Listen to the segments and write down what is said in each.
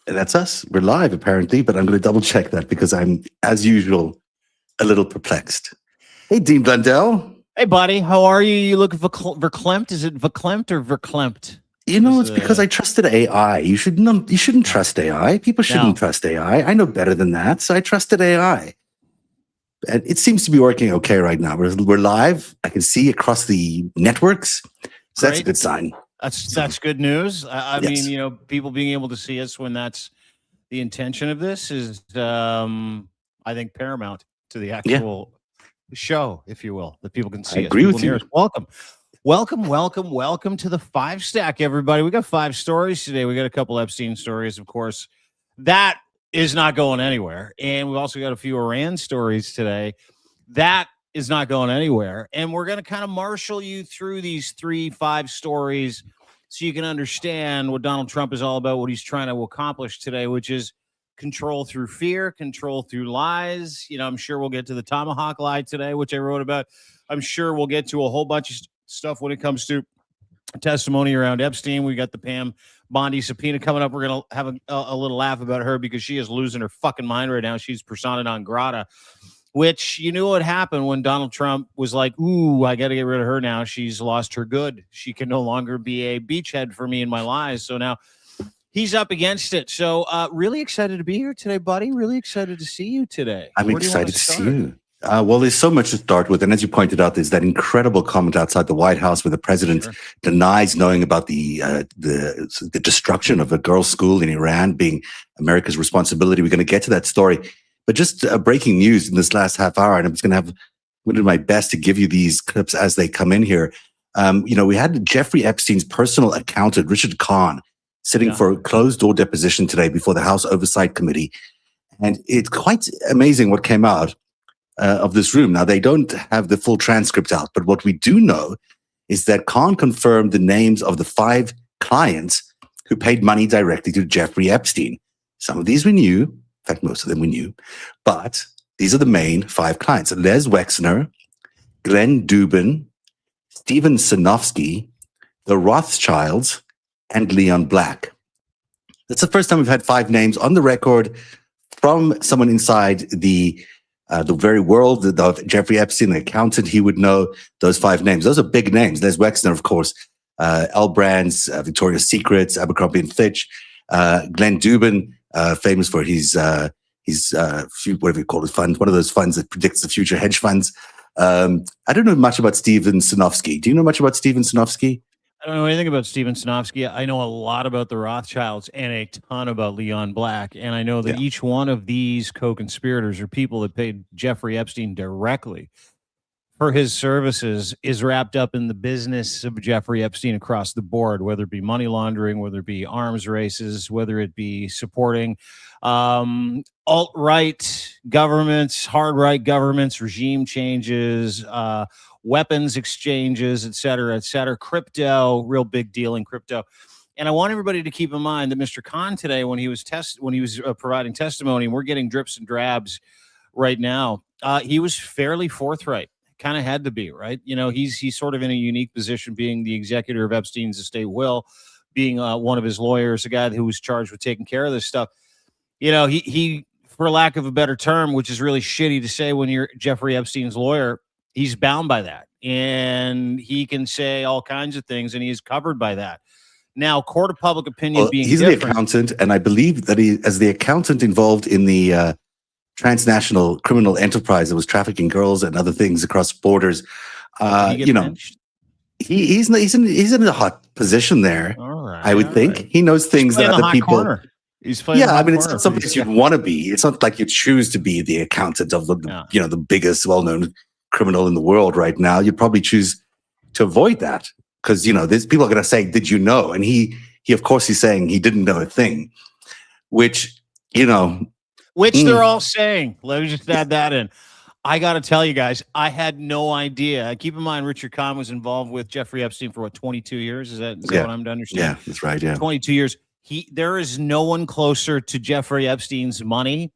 That's us. We're live, apparently, but I'm going to double check that because I'm, as usual, a little perplexed. Hey, Dean Blundell. Hey, buddy. How are you? You look verklempt? Is it verklempt or verklempt? It's because I trusted AI. You shouldn't trust AI. People shouldn't trust AI. I know better than that, so I trusted AI. And it seems to be working okay right now. We're live. I can see across the networks. So that's a good sign. That's good news. I Yes. mean, people being able to see us when that's the intention of this is, I think, paramount to the actual show, if you will, that people can see I us. agree People with near you. us. Welcome to the 5 Stack, everybody. We got 5 stories today. We got a couple Epstein stories, of course. That is not going anywhere. And we've also got a few Iran stories today. That is not going anywhere. And we're going to kind of marshal you through these 3-5 stories so you can understand what Donald Trump is all about, what he's trying to accomplish today, which is control through fear, control through lies. I'm sure we'll get to the Tomahawk lie today, which I wrote about. I'm sure we'll get to a whole bunch of stuff when it comes to testimony around Epstein. We got the Pam Bondi subpoena coming up. We're going to have a little laugh about her because she is losing her fucking mind right now. She's persona non grata, which you knew what happened when Donald Trump was like, ooh, I got to get rid of her now. She's lost her good. She can no longer be a beachhead for me in my lies. So now he's up against it. So really excited to be here today, buddy. Really excited to see you today. I'm excited to see you. Well, there's so much to start with. And as you pointed out, there's that incredible comment outside the White House where the president denies knowing about the destruction of a girls' school in Iran being America's responsibility. We're going to get to that story. But just breaking news in this last half hour, and I'm just going to do my best to give you these clips as they come in here. We had Jeffrey Epstein's personal accountant, Richard Kahn, sitting for a closed-door deposition today before the House Oversight Committee. And it's quite amazing what came out of this room. Now, they don't have the full transcript out, but what we do know is that Kahn confirmed the names of the 5 clients who paid money directly to Jeffrey Epstein. Some of these we knew. In fact, most of them we knew. But these are the main 5 clients. Les Wexner, Glenn Dubin, Stephen Sinofsky, the Rothschilds, and Leon Black. That's the first time we've had 5 names on the record from someone inside the very world of Jeffrey Epstein, the accountant. He would know those 5 names. Those are big names. Les Wexner, of course, L Brands, Victoria's Secret, Abercrombie and Fitch, Glenn Dubin, famous for his whatever you call it, fund, one of those funds that predicts the future, hedge funds. I don't know much about Stephen Sinofsky. Do you know much about Stephen Sinofsky? I don't know anything about Stephen Sinofsky. I know a lot about the Rothschilds and a ton about Leon Black. And I know that each one of these co-conspirators or people that paid Jeffrey Epstein directly for his services is wrapped up in the business of Jeffrey Epstein across the board, whether it be money laundering, whether it be arms races, whether it be supporting alt-right governments, hard-right governments, regime changes, weapons exchanges, et cetera, crypto, real big deal in crypto. And I want everybody to keep in mind that Mr. Kahn today, when he was providing testimony, and we're getting drips and drabs right now, he was fairly forthright. Kind of had to be, right? He's sort of in a unique position, being the executor of Epstein's estate will, being one of his lawyers, a guy who was charged with taking care of this stuff. He, for lack of a better term, which is really shitty to say when you're Jeffrey Epstein's lawyer, he's bound by that, and he can say all kinds of things, and he's covered by that. Now, court of public opinion being he's different, the accountant, and I believe that he, as the accountant involved in the transnational criminal enterprise that was trafficking girls and other things across borders, he's in a hot position there. I would think he knows things that other people. Corner. He's playing. Yeah, I mean, it's not something you'd want to be. It's not like you choose to be the accountant of the biggest, well-known criminal in the world right now. You'd probably choose to avoid that because there's people are going to say, "Did you know?" And he of course he's saying he didn't know a thing, which they're all saying. Let me just add that in. I got to tell you guys, I had no idea. Keep in mind, Richard Kahn was involved with Jeffrey Epstein for 22 years. Is that what I'm to understand? Yeah, that's right. Yeah, 22 years. There is no one closer to Jeffrey Epstein's money,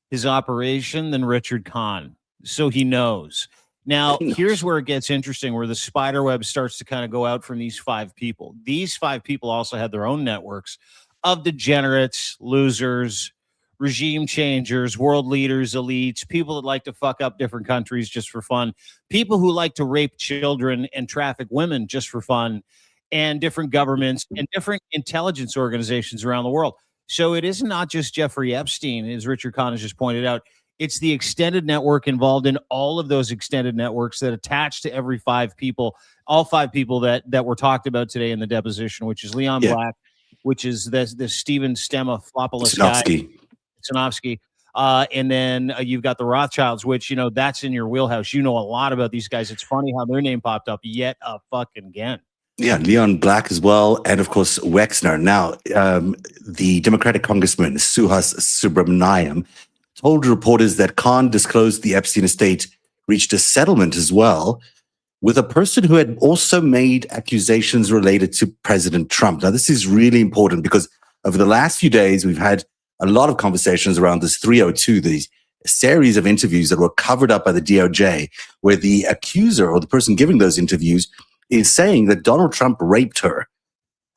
his operation, than Richard Kahn. So he knows. Now, here's where it gets interesting, where the spider web starts to kind of go out from these 5 people. These 5 people also had their own networks of degenerates, losers, regime changers, world leaders, elites, people that like to fuck up different countries just for fun, people who like to rape children and traffic women just for fun, and different governments and different intelligence organizations around the world. So it is not just Jeffrey Epstein, as Richard Kahn has just pointed out. It's the extended network involved in all of those extended networks that attach to every five people, all five people that were talked about today in the deposition, which is Leon Black, which is this Steven Stemopoulos guy, Sinofsky. And then you've got the Rothschilds, which, you know, that's in your wheelhouse. You know a lot about these guys. It's funny how their name popped up yet again. Yeah, Leon Black as well, and of course Wexner. Now, the Democratic Congressman Suhas Subramaniam told reporters that Khan disclosed the Epstein estate reached a settlement as well with a person who had also made accusations related to President Trump. Now, this is really important because over the last few days, we've had a lot of conversations around this 302, these series of interviews that were covered up by the DOJ, where the accuser or the person giving those interviews is saying that Donald Trump raped her.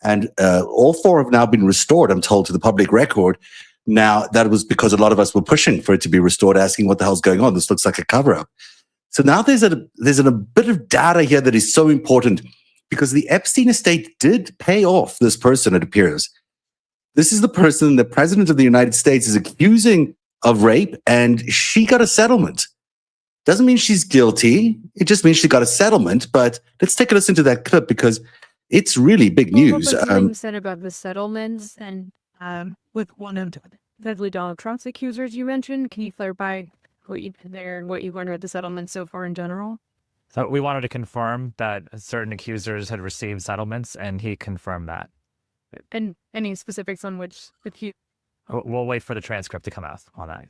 And all four have now been restored, I'm told, to the public record. Now, that was because a lot of us were pushing for it to be restored, asking what the hell's going on. This looks like a cover-up. So now there's a bit of data here that is so important because the Epstein estate did pay off this person, it appears. This is the person the President of the United States is accusing of rape, and she got a settlement. Doesn't mean she's guilty. It just means she got a settlement. But let's take a listen to that clip because it's really big news. What you said about the settlements and with one of deadly Donald Trump's accusers you mentioned, can you clarify what you did there and what you learned about the settlement so far in general? So we wanted to confirm that certain accusers had received settlements, and he confirmed that. And any specifics on which We'll wait for the transcript to come out on that.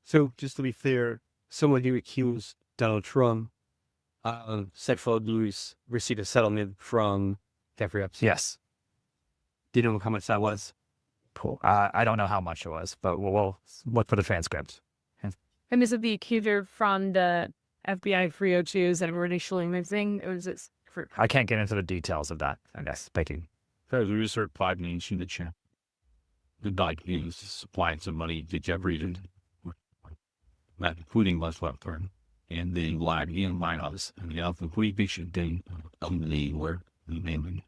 So just to be fair, someone who accused Donald Trump sexual abuse received a settlement from Jeffrey Epstein. Yes. Do you know how much that was? Cool. I don't know how much it was, but we'll look for the transcript. And this is the accuser from the FBI 302s that were initially missing. It was this. I can't get into the details of that. I guess. Thank you. There's a research 5 names in the chat. The guy is supplying some money to Jeffrey and Putin was left turn. And then live in my house. And the other prohibition thing on the where the name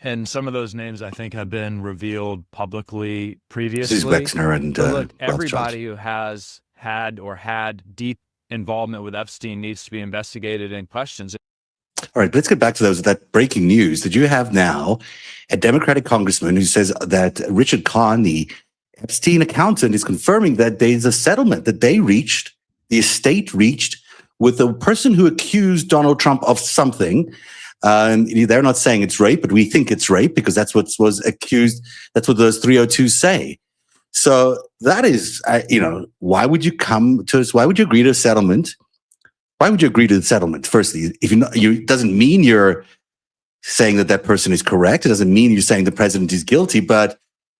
and some of those names I think have been revealed publicly previously. This is Wexner and look, everybody who has had deep involvement with Epstein needs to be investigated and questioned. All right, let's get back to that breaking news that you have now. A Democratic congressman who says that Richard Kahn, the Epstein accountant, is confirming that there's a settlement that the estate reached with the person who accused Donald Trump of something. They're not saying it's rape, but we think it's rape because that's what was accused. That's what those 302s say. So that is, why would you come to us? Why would you agree to a settlement? Why would you agree to the settlement? Firstly, if it doesn't mean you're saying that person is correct. It doesn't mean you're saying the president is guilty, but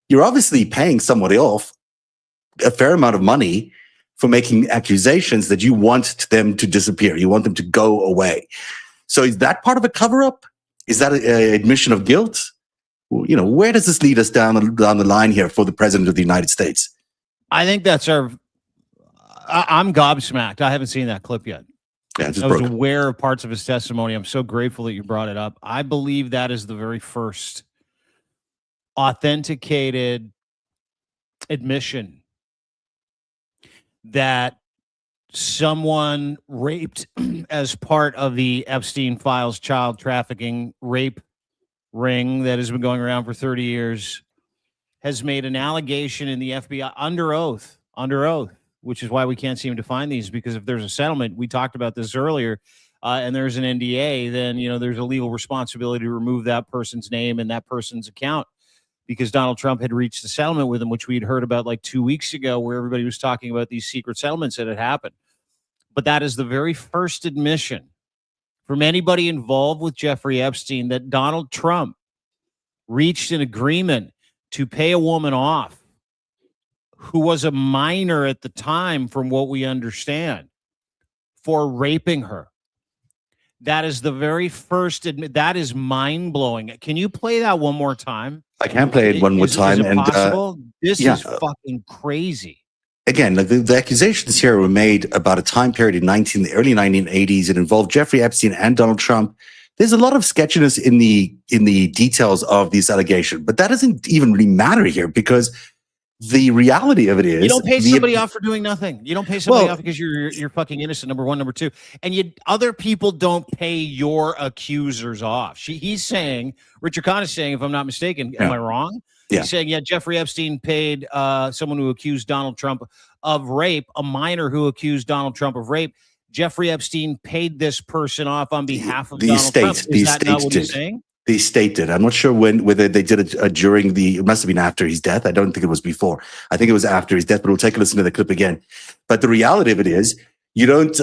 you're obviously paying somebody off a fair amount of money for making accusations that you want them to disappear. You want them to go away. So is that part of a cover-up? Is that an admission of guilt? Where does this lead us down the line here for the president of the United States? I think that's I'm gobsmacked. I haven't seen that clip yet. Yeah, I was aware of parts of his testimony. I'm so grateful that you brought it up. I believe that is the very first authenticated admission that someone raped as part of the Epstein files child trafficking rape ring that has been going around for 30 years has made an allegation in the FBI under oath, which is why we can't seem to find these, because if there's a settlement, we talked about this earlier, and there's an NDA, then there's a legal responsibility to remove that person's name and that person's account, because Donald Trump had reached a settlement with him, which we had heard about like 2 weeks ago, where everybody was talking about these secret settlements that had happened. But that is the very first admission from anybody involved with Jeffrey Epstein that Donald Trump reached an agreement to pay a woman off who was a minor at the time, from what we understand, for raping her. That is the very first admit. That is mind blowing. Can you play that one more time? I can play it one more time. Is it And possible? This yeah. is fucking crazy. Again, like the accusations here were made about a time period in the early 1980s. It involved Jeffrey Epstein and Donald Trump. There's a lot of sketchiness in the details of this allegation, but that doesn't even really matter here because the reality of it is you don't pay somebody off for doing nothing. You don't pay somebody off because you're fucking innocent. Number one, number two, and other people don't pay your accusers off. He's saying, Richard Kahn is saying, if I'm not mistaken, am I wrong? Yeah. He's saying, Jeffrey Epstein paid someone who accused Donald Trump of rape, a minor who accused Donald Trump of rape. Jeffrey Epstein paid this person off on behalf of Donald Trump. Is that not what he's saying? The state did. I'm not sure whether they did it during it must have been after his death. I don't think it was before. I think it was after his death, but we'll take a listen to the clip again. But the reality of it is, you don't,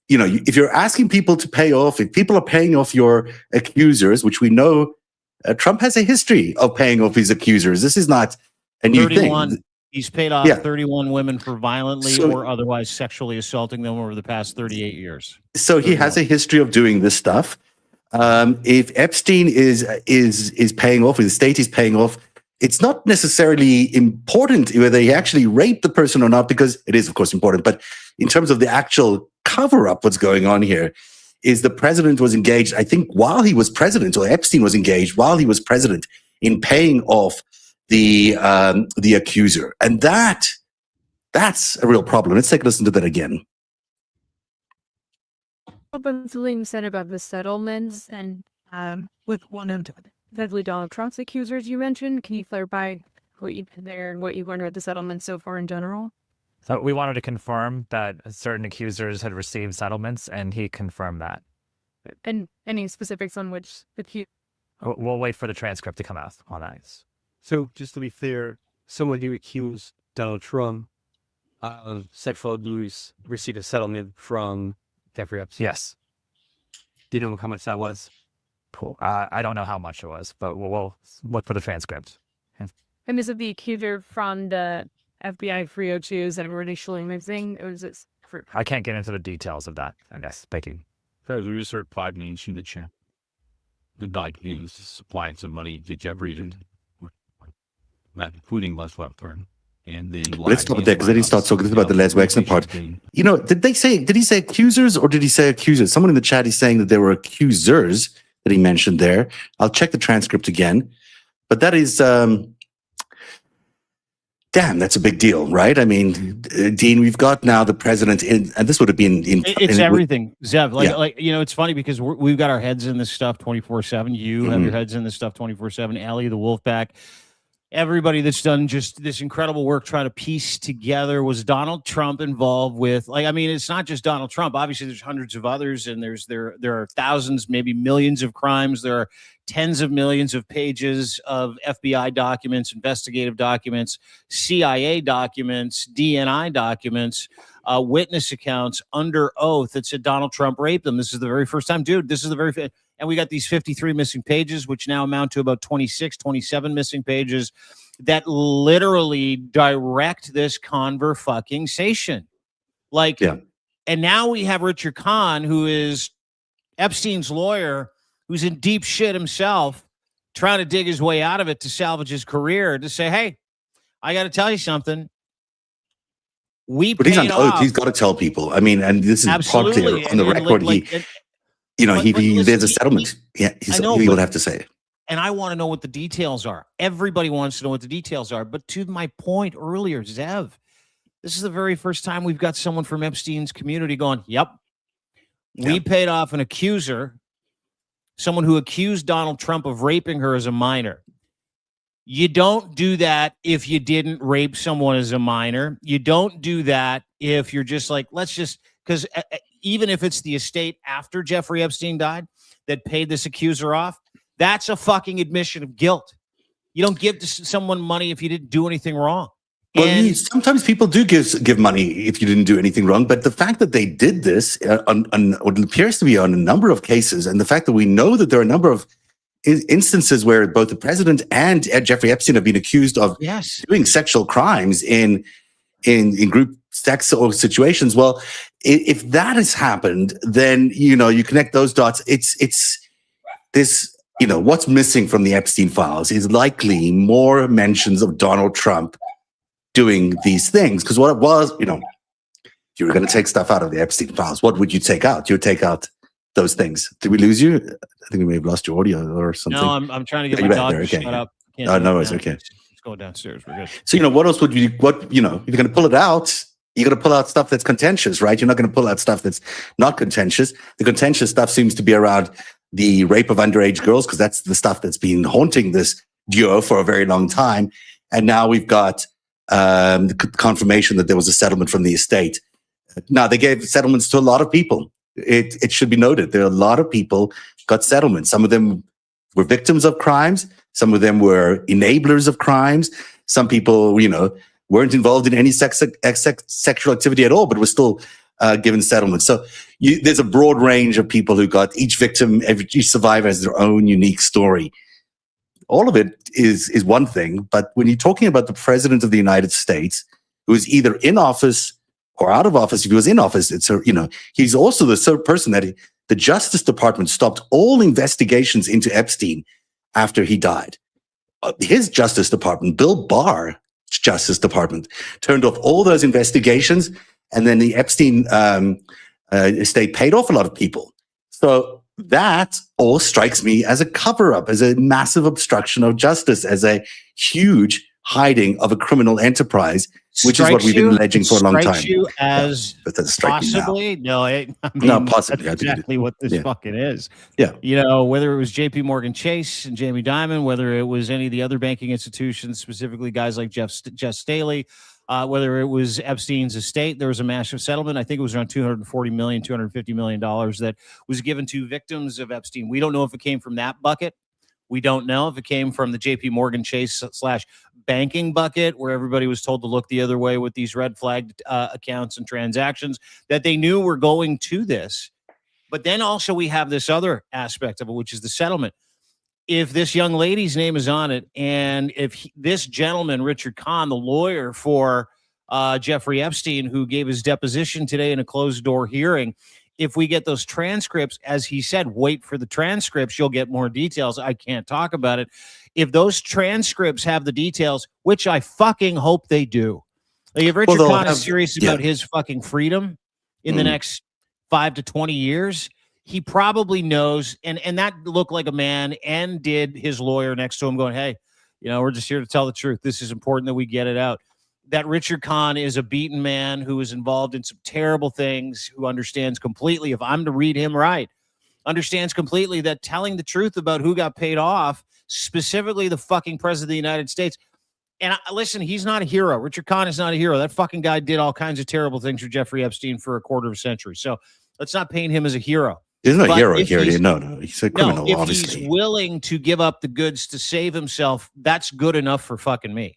if you're asking people to pay off, if people are paying off your accusers, which we know Trump has a history of paying off his accusers. This is not a new thing. He's paid off 31 women for violently or otherwise sexually assaulting them over the past 38 years. So he has a history of doing this stuff. If Epstein is paying off, if the state is paying off, it's not necessarily important whether he actually raped the person or not, because it is, of course, important. But in terms of the actual cover-up, what's going on here is the president was engaged, I think, while he was president, or Epstein was engaged while he was president in paying off the accuser. And that's a real problem. Let's take a listen to that again. Something said about the settlements and with one of deadly Donald Trump's accusers you mentioned. Can you clarify what you did there and what you learned about the settlements so far in general? So we wanted to confirm that certain accusers had received settlements, and he confirmed that. And any specifics on which We'll wait for the transcript to come out on that. So just to be clear, someone who accused Donald Trump of sexual abuse received a settlement from Jeffrey Epstein. Yes. Do you know how much that was? Cool. I don't know how much it was, but we'll look for the transcript. And this is the accuser from the FBI 302s that were initially missing. Or was this I can't get into the details of that. I guess. Thank you. Because we start 5 minutes in the chat. The guy is supplying some money to Jeffrey and Putin less left turn. And then let's stop it there because then he starts talking about the Les Wexner part. Did he say accusers or did he say accusers? Someone in the chat is saying that there were accusers that he mentioned there. I'll check the transcript again. But that is, that's a big deal, right? I mean, Dean, we've got now the president in, and this would have been it's everything, Zev. It's funny because we've got our heads in this stuff 24/7. You have your heads in this stuff 24/7. Allie, the Wolfpack. Everybody that's done just this incredible work trying to piece together, was Donald Trump involved with, it's not just Donald Trump. Obviously, there's hundreds of others, and there are thousands, maybe millions of crimes. There are tens of millions of pages of FBI documents, investigative documents, CIA documents, DNI documents, witness accounts under oath that said Donald Trump raped them. This is the very first time, dude. This is the very and we got these 53 missing pages, which now amount to about 26, 27 missing pages that literally direct this conversation. And now we have Richard Kahn, who is Epstein's lawyer, who's in deep shit himself, trying to dig his way out of it to salvage his career, to say, hey, I got to tell you something. But he's on oath. He's got to tell people. I mean, and this is part clear on the record. There's a settlement. Yeah, he will have to say it. And I want to know what the details are. Everybody wants to know what the details are. But to my point earlier, Zev, this is the very first time we've got someone from Epstein's community going, yep, we paid off an accuser, someone who accused Donald Trump of raping her as a minor. You don't do that if you didn't rape someone as a minor. You don't do that if you're just like, because even if it's the estate after Jeffrey Epstein died that paid this accuser off, that's a fucking admission of guilt. You don't give to someone money if you didn't do anything wrong. Well, sometimes people do give money if you didn't do anything wrong, but the fact that they did this on what appears to be on a number of cases, and the fact that we know that there are a number of instances where both the president and Jeffrey Epstein have been accused of doing sexual crimes in group sex or situations. Well, if that has happened, then, you connect those dots. It's this, what's missing from the Epstein files is likely more mentions of Donald Trump doing these things. Because what it was, if you were going to take stuff out of the Epstein files, what would you take out? You would take out those things. Did we lose you? I think we may have lost your audio or something. No, I'm trying to get Are my you back dog there? to Okay. shut up. Can't Oh, do no, it it's now. okay. Let's go downstairs. We're good. So, what else would you, if you're going to pull it out, you're going to pull out stuff that's contentious, right? You're not going to pull out stuff that's not contentious. The contentious stuff seems to be around the rape of underage girls, because that's the stuff that's been haunting this duo for a very long time. And now we've got the confirmation that there was a settlement from the estate. Now, they gave settlements to a lot of people. It should be noted, there are a lot of people got settlements. Some of them were victims of crimes. Some of them were enablers of crimes. Some people, weren't involved in any sexual activity at all, but were still given settlements. So there's a broad range of people who got, each victim, each survivor has their own unique story. All of it is one thing, but when you're talking about the president of the United States, who is either in office or out of office, if he was in office, he's also the third person that the Justice Department stopped all investigations into Epstein after he died. His Justice Department, Bill Barr's Justice Department, turned off all those investigations, and then the Epstein estate paid off a lot of people. So that all strikes me as a cover-up, as a massive obstruction of justice, as a huge hiding of a criminal enterprise, which is what we've been alleging for a long time. Strikes you as possibly? No, no, possibly. That's exactly what this fucking is. Yeah. Whether it was J.P. Morgan Chase and Jamie Dimon, whether it was any of the other banking institutions, specifically guys like Jeff Staley, whether it was Epstein's estate, there was a massive settlement. I think it was around $240 million, $250 million that was given to victims of Epstein. We don't know if it came from that bucket. We don't know if it came from the J.P. Morgan Chase / banking bucket, where everybody was told to look the other way with these red flagged accounts and transactions that they knew were going to this. But then also we have this other aspect of it, which is the settlement. If this young lady's name is on it, and if this gentleman, Richard Kahn, the lawyer for Jeffrey Epstein, who gave his deposition today in a closed door hearing, if we get those transcripts, as he said, wait for the transcripts, you'll get more details. I can't talk about it. If those transcripts have the details, which I fucking hope they do. Like if Richard Kahn is serious about his fucking freedom in the next 5 to 20 years, he probably knows, and that looked like a man, and did his lawyer next to him going, hey, we're just here to tell the truth. This is important that we get it out. That Richard Kahn is a beaten man who is involved in some terrible things, who understands completely, if I'm to read him right, understands completely that telling the truth about who got paid off, specifically the fucking president of the United States. And listen, he's not a hero. Richard Kahn is not a hero. That fucking guy did all kinds of terrible things for Jeffrey Epstein for a quarter of a century. So let's not paint him as a hero. He's not a hero here. No, he's a criminal, if obviously. He's willing to give up the goods to save himself, that's good enough for fucking me.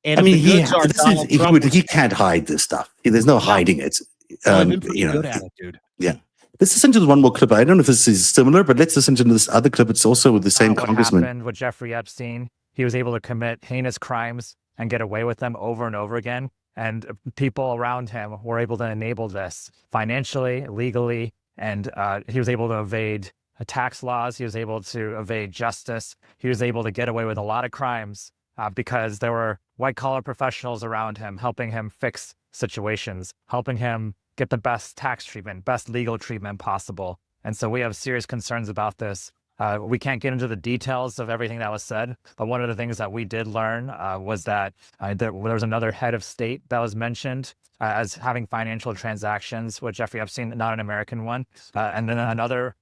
And he can't hide this stuff. There's no hiding it. Good at it, dude. Yeah. Let's listen to one more clip. I don't know if this is similar, but let's listen to this other clip. It's also with the same congressman. What happened with Jeffrey Epstein? He was able to commit heinous crimes and get away with them over and over again. And people around him were able to enable this financially, legally, and he was able to evade tax laws. He was able to evade justice. He was able to get away with a lot of crimes because there were white-collar professionals around him helping him fix situations, helping him get the best tax treatment, best legal treatment possible. And so we have serious concerns about this. We can't get into the details of everything that was said, but one of the things that we did learn was that there was another head of state that was mentioned as having financial transactions with Jeffrey Epstein, not an American one, and then another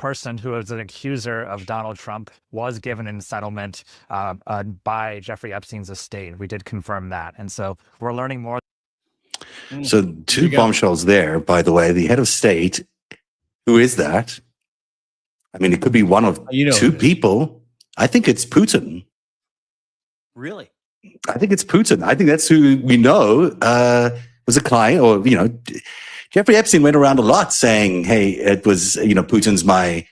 person who was an accuser of Donald Trump was given in settlement by Jeffrey Epstein's estate. We did confirm that. And so we're learning more. So two bombshells there, by the way. The head of state, who is that? I mean, it could be one of two people. I think it's Putin. Really? I think it's Putin. I think that's who we know was a client, or, Jeffrey Epstein went around a lot saying, hey, it was, Putin's my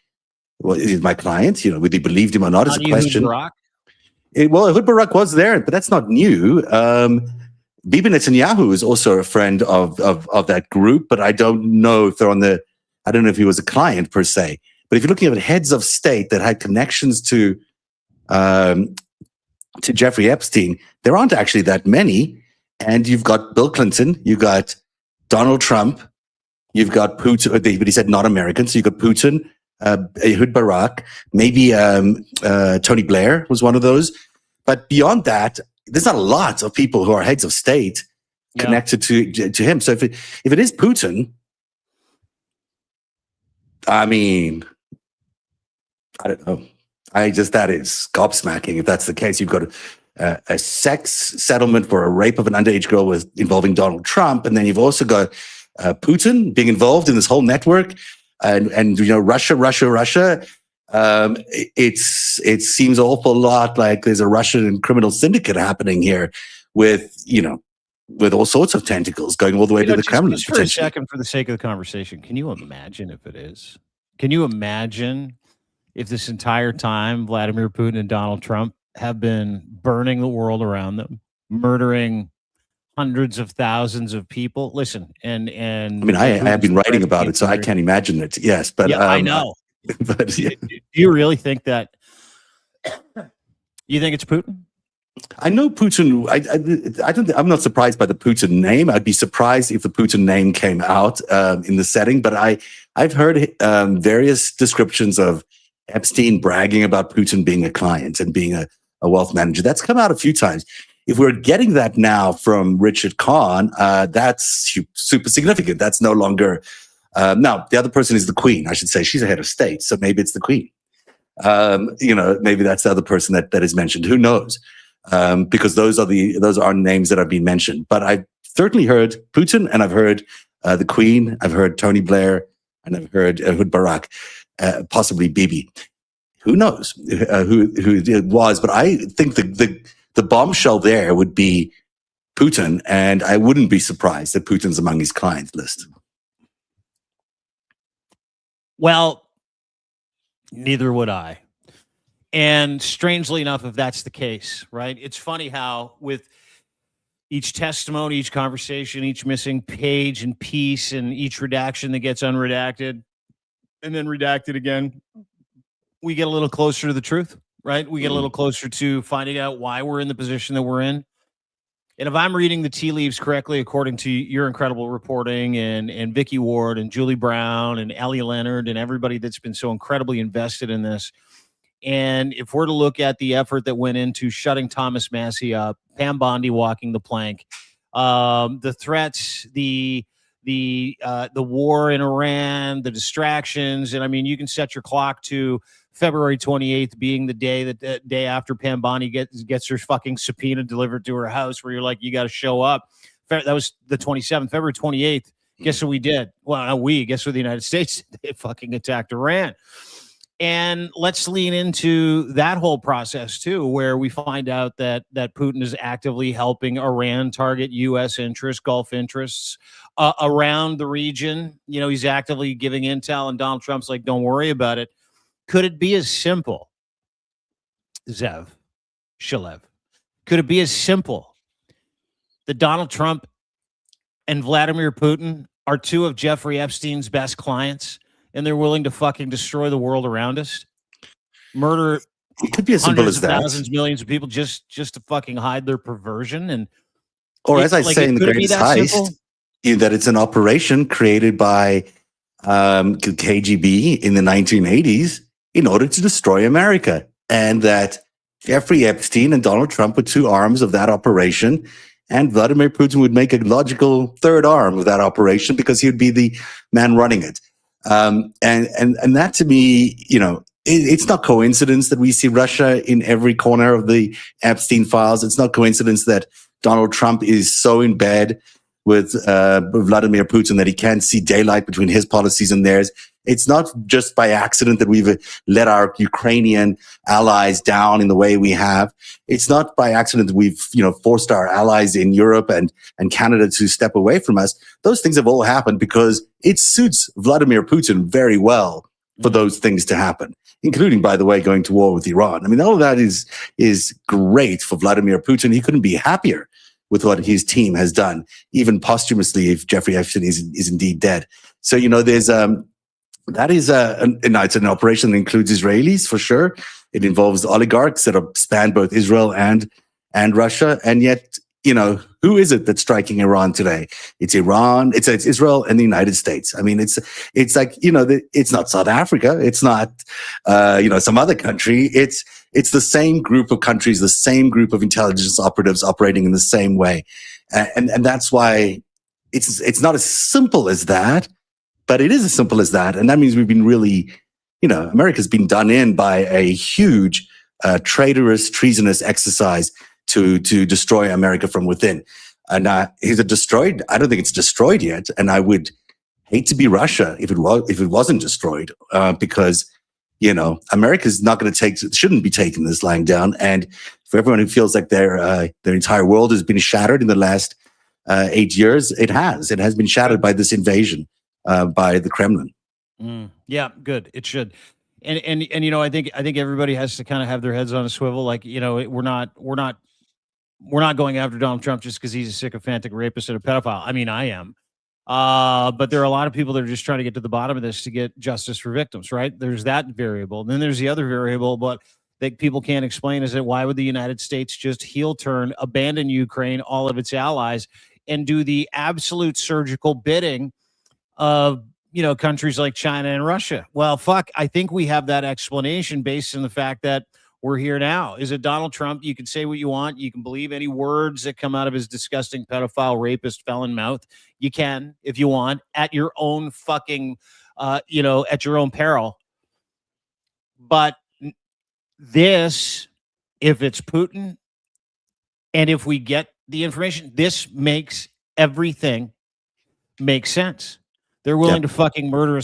client, whether he believed him or not is a question. Ehud Barak was there, but that's not new. Bibi Netanyahu is also a friend of that group, but I don't know if they're on the. I don't know if he was a client per se. But if you're looking at heads of state that had connections to Jeffrey Epstein, there aren't actually that many. And you've got Bill Clinton, you've got Donald Trump, you've got Putin, but he said not American, so you've got Putin, Ehud Barak, maybe Tony Blair was one of those. But beyond that, there's not a lot of people who are heads of state connected to him. So if it is Putin, I mean, I don't know. That is gobsmacking. If that's the case, you've got a sex settlement for a rape of an underage girl involving Donald Trump, and then you've also got Putin being involved in this whole network, and Russia. It seems an awful lot like there's a Russian criminal syndicate happening here, with all sorts of tentacles going all the way to the Kremlin. Just for a second, for the sake of the conversation, can you imagine if it is? Can you imagine if this entire time Vladimir Putin and Donald Trump have been burning the world around them, murdering hundreds of thousands of people? Listen, and I mean, I have been writing about it, so I can't imagine it. Yes, but yeah, I know. But yeah. Do you really think that? You think it's Putin? I know Putin. I don't. I'm not surprised by the Putin name. I'd be surprised if the Putin name came out in the setting. But I've heard various descriptions of Epstein bragging about Putin being a client and being a wealth manager. That's come out a few times. If we're getting that now from Richard Kahn, that's super significant. That's no longer. Now, the other person is the Queen. I should say she's a head of state, so maybe it's the Queen. Maybe that's the other person that is mentioned. Who knows? Because those are names that have been mentioned. But I've certainly heard Putin, and I've heard the Queen. I've heard Tony Blair, and I've heard Ehud Barak, possibly Bibi. Who knows who it was? But I think the bombshell there would be Putin, and I wouldn't be surprised that Putin's among his client list. Well, neither would I. And strangely enough, if that's the case, right? It's funny how with each testimony, each conversation, each missing page and piece, and each redaction that gets unredacted and then redacted again, we get a little closer to the truth, right? We get a little closer to finding out why we're in the position that we're in. And if I'm reading the tea leaves correctly, according to your incredible reporting and Vicky Ward and Julie Brown and Ellie Leonard and everybody that's been so incredibly invested in this, and if we're to look at the effort that went into shutting Thomas Massie up, Pam Bondi walking the plank, the threats, the war in Iran, the distractions, and I mean, you can set your clock to February 28th being the day after Pam Bondi gets her fucking subpoena delivered to her house, where you're like, you got to show up. That was the 27th, February 28th. Guess what we did? Well, not we. Guess what the United States did? They fucking attacked Iran. And let's lean into that whole process too, where we find out that Putin is actively helping Iran target U.S. interests, Gulf interests around the region. You know, he's actively giving intel, and Donald Trump's like, don't worry about it. Could it be as simple, Shalev? Could it be as simple that Donald Trump and Vladimir Putin are two of Jeffrey Epstein's best clients, and they're willing to fucking destroy the world around us, murder it could be as simple as that, thousands, millions of people just to fucking hide their perversion? And or as I say in The Greatest Heist, that it's an operation created by KGB in the 1980s in order to destroy America, and that Jeffrey Epstein and Donald Trump were two arms of that operation, and Vladimir Putin would make a logical third arm of that operation because he would be the man running it. And that, to me, it's not coincidence that we see Russia in every corner of the Epstein files. It's not coincidence that Donald Trump is so in bed with Vladimir Putin that he can't see daylight between his policies and theirs. It's not just by accident that we've let our Ukrainian allies down in the way we have. It's not by accident that we've, forced our allies in Europe and Canada to step away from us. Those things have all happened because it suits Vladimir Putin very well for those things to happen, including, by the way, going to war with Iran. I mean, all of that is great for Vladimir Putin. He couldn't be happier with what his team has done, even posthumously if Jeffrey Epstein is indeed dead. So, there's that is it's an operation that includes Israelis for sure. It involves oligarchs that span both Israel and Russia. And yet, who is it that's striking Iran today? It's Iran, it's Israel and the United States. I mean, it's like, it's not South Africa. It's not, some other country. It's the same group of countries, the same group of intelligence operatives operating in the same way. And that's why it's not as simple as that, but it is as simple as that. And that means we've been really, America's been done in by a huge traitorous, treasonous exercise to destroy America from within. And is it destroyed? I don't think it's destroyed yet. And I would hate to be Russia if it wasn't destroyed, because America's not going to shouldn't be taking this lying down. And for everyone who feels like their entire world has been shattered in the last 8 years, it has been shattered by this invasion by the Kremlin. Yeah, good. It should. And I think everybody has to kind of have their heads on a swivel. Like, we're not going after Donald Trump just because he's a sycophantic rapist and a pedophile. I mean, I am. But there are a lot of people that are just trying to get to the bottom of this to get justice for victims, right? There's that variable. And then there's the other variable, but that people can't explain, is that why would the United States just heel turn, abandon Ukraine, all of its allies, and do the absolute surgical bidding of countries like China and Russia? Well, fuck, I think we have that explanation based on the fact that we're here now. Is it Donald Trump? You can say what you want. You can believe any words that come out of his disgusting pedophile, rapist, felon mouth. You can, if you want, at your own fucking, at your own peril. But this, if it's Putin, and if we get the information, this makes everything make sense. They're willing to fucking murder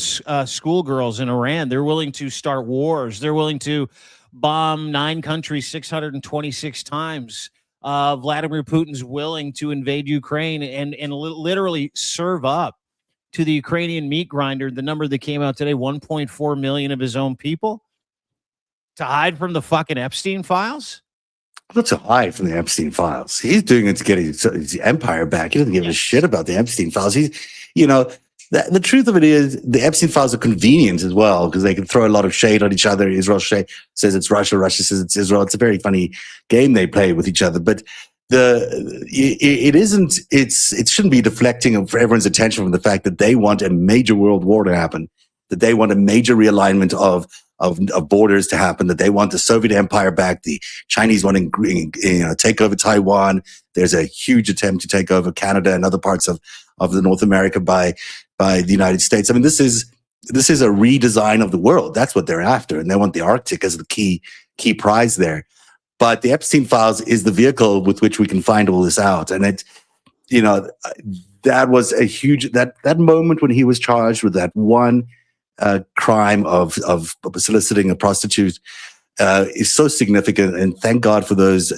schoolgirls in Iran. They're willing to start wars. They're willing to bomb 9 countries 626 times. Vladimir Putin's willing to invade Ukraine and literally serve up to the Ukrainian meat grinder the number that came out today, 1.4 million of his own people, to hide from the fucking Epstein files. Not to hide from the Epstein files. He's doing it to get his empire back. He doesn't give a shit about the Epstein files. The truth of it is the Epstein files are convenient as well, because they can throw a lot of shade on each other. Israel says it's Russia. Russia says it's Israel. It's a very funny game they play with each other. But it shouldn't be deflecting of everyone's attention from the fact that they want a major world war to happen, that they want a major realignment of borders to happen, that they want the Soviet empire back. The Chinese want to take over Taiwan. There's a huge attempt to take over Canada and other parts of the North America by the United States. I mean, this is a redesign of the world. That's what they're after. And they want the Arctic as the key prize there. But the Epstein files is the vehicle with which we can find all this out. And that was a huge, that moment when he was charged with that one crime of soliciting a prostitute is so significant. And thank God for those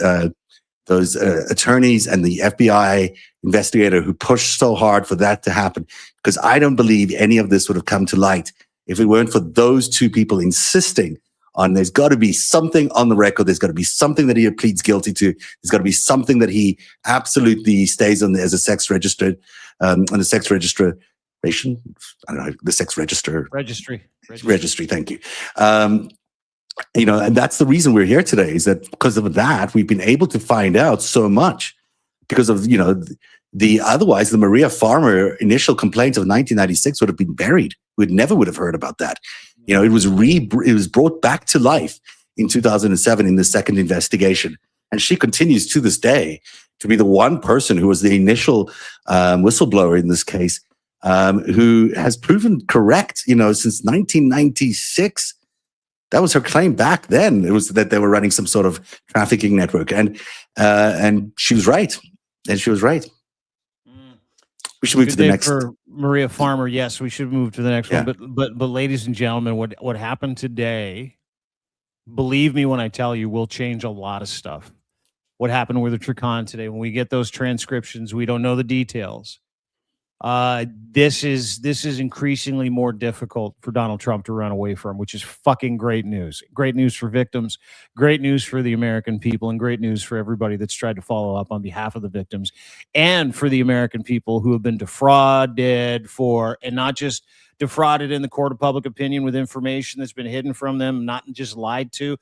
attorneys and the FBI investigator who pushed so hard for that to happen. Because I don't believe any of this would have come to light if it weren't for those two people insisting on there's got to be something on the record. There's got to be something that he pleads guilty to. There's got to be something that he absolutely stays on as a sex registered, on the sex registration. I don't know, the sex register. Registry. Thank you. And that's the reason we're here today, is that because of that, we've been able to find out so much because of, otherwise the Maria Farmer initial complaint of 1996 would have been buried. We never would have heard about that. It was brought back to life in 2007 in the second investigation. And she continues to this day to be the one person who was the initial whistleblower in this case, who has proven correct, since 1996. That was her claim back then. It was that they were running some sort of trafficking network, and she was right. And she was right. We should move to the next. For Maria Farmer, yes, we should move to the next one. But ladies and gentlemen, what happened today? Believe me when I tell you, will change a lot of stuff. What happened with the Treason today? When we get those transcriptions, we don't know the details. This is increasingly more difficult for Donald Trump to run away from, which is fucking great news. Great news for victims, great news for the American people, and great news for everybody that's tried to follow up on behalf of the victims, and for the American people who have been defrauded and not just defrauded in the court of public opinion with information that's been hidden from them, not just lied to,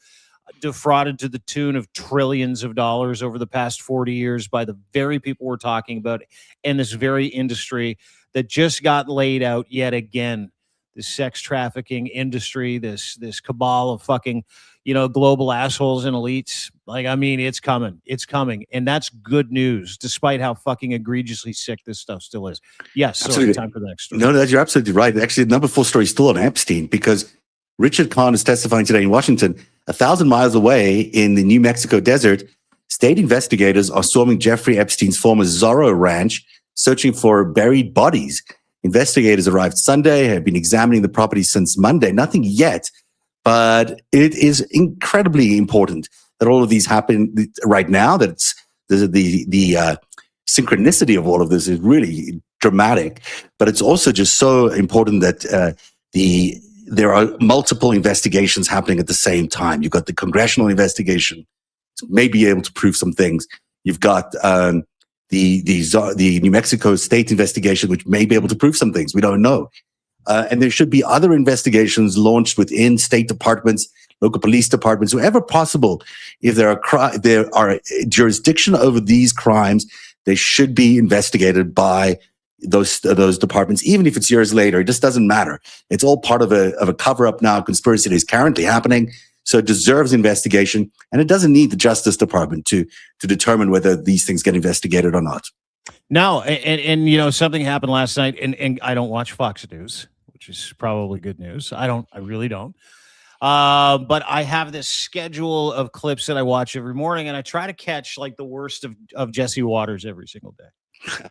defrauded to the tune of trillions of dollars over the past 40 years by the very people we're talking about in this very industry that just got laid out yet again. This sex trafficking industry, this cabal of fucking, global assholes and elites. Like, I mean, it's coming. And that's good news, despite how fucking egregiously sick this stuff still is. Yes. Sorry, time for the next story. No, you're absolutely right. Actually, the number 4 story is still on Epstein, because Richard Kahn is testifying today in Washington. 1,000 miles away in the New Mexico desert, state investigators are storming Jeffrey Epstein's former Zorro ranch, searching for buried bodies. Investigators arrived Sunday, have been examining the property since Monday. Nothing yet, but it is incredibly important that all of these happen right now. That it's the synchronicity of all of this is really dramatic, but it's also just so important that there are multiple investigations happening at the same time. You've got the congressional investigation to maybe able to prove some things. You've got the New Mexico state investigation, which may be able to prove some things. We don't know. And there should be other investigations launched within state departments, local police departments, wherever possible. If there are jurisdiction over these crimes, they should be investigated by those departments, even if it's years later. It just doesn't matter. It's all part of a cover-up now, conspiracy that is currently happening. So it deserves investigation, and it doesn't need the Justice Department to determine whether these things get investigated or not. No, and something happened last night, and I don't watch Fox News, which is probably good news. I really don't. But I have this schedule of clips that I watch every morning, and I try to catch like the worst of Jesse Waters every single day.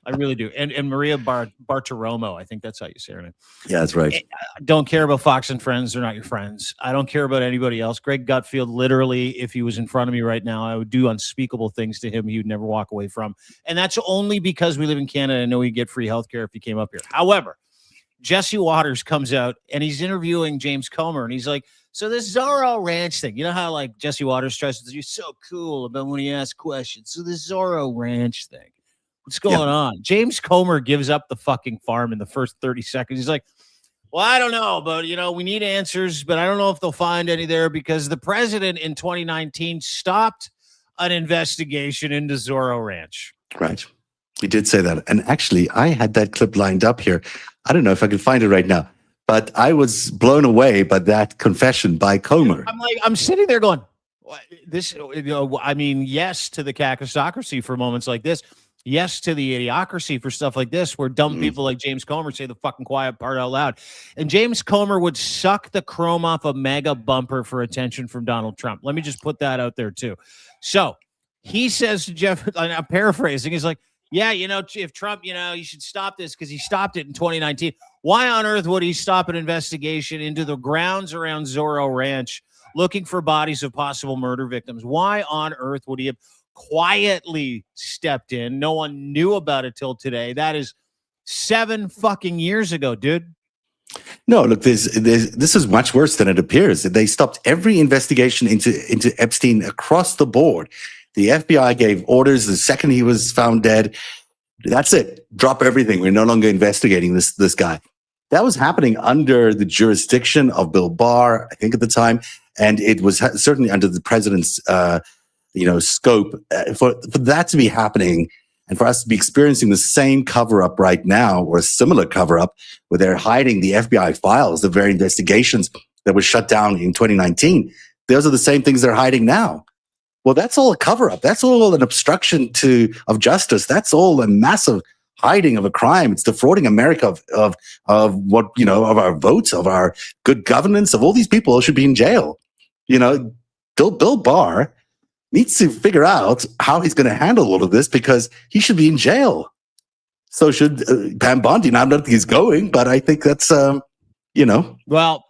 I really do. And Maria Bartiromo, I think that's how you say her name. Yeah, that's right. I don't care about Fox and Friends. They're not your friends. I don't care about anybody else. Greg Gutfield, literally, if he was in front of me right now, I would do unspeakable things to him he would never walk away from. And that's only because we live in Canada and know he'd get free healthcare if he came up here. However, Jesse Waters comes out and he's interviewing James Comer, and he's like, so this Zorro Ranch thing, you know how like Jesse Waters tries to do so cool about when he asks questions. So this Zorro Ranch thing. What's going on? James Comer gives up the fucking farm in the first 30 seconds. He's like, well, I don't know, but, we need answers, but I don't know if they'll find any there because the president in 2019 stopped an investigation into Zorro Ranch. Right. He did say that. And actually, I had that clip lined up here. I don't know if I can find it right now, but I was blown away by that confession by Comer. I'm sitting there going, yes to the kakistocracy for moments like this. Yes to the idiocracy for stuff like this, where dumb people like James Comer say the fucking quiet part out loud. And James Comer would suck the chrome off a mega bumper for attention from Donald Trump. Let me just put that out there too. So he says to Jeff, I'm paraphrasing, he's like, yeah, if Trump, you should stop this because he stopped it in 2019. Why on earth would he stop an investigation into the grounds around Zorro Ranch looking for bodies of possible murder victims? Why on earth would he have quietly stepped in? No one knew about it till today. That is 7 fucking years ago, dude. No, look, this is much worse than it appears. They stopped every investigation into Epstein across the board. The FBI gave orders the second he was found dead. That's it. Drop everything. We're no longer investigating this guy. That was happening under the jurisdiction of Bill Barr, I think at the time, and it was certainly under the president's scope. For that to be happening and for us to be experiencing the same cover-up right now, or a similar cover-up where they're hiding the FBI files, the very investigations that were shut down in 2019, those are the same things they're hiding now. Well, that's all a cover-up. That's all an obstruction of justice. That's all a massive hiding of a crime. It's defrauding America of what, of our votes, of our good governance, of all these people who should be in jail. Bill Barr needs to figure out how he's going to handle all of this, because he should be in jail. So should Pam Bondi. Now, I don't think he's going, but I think that's, Well,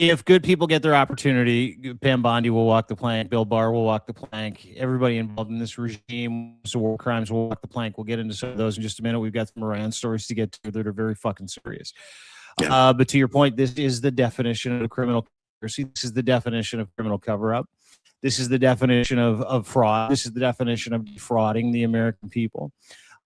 if good people get their opportunity, Pam Bondi will walk the plank, Bill Barr will walk the plank, everybody involved in this regime, so war crimes will walk the plank. We'll get into some of those in just a minute. We've got some Iran stories to get to that are very fucking serious. Yeah. But to your point, this is the definition of criminal conspiracy. This is the definition of criminal cover-up. This is the definition of fraud. This is the definition of defrauding the American people.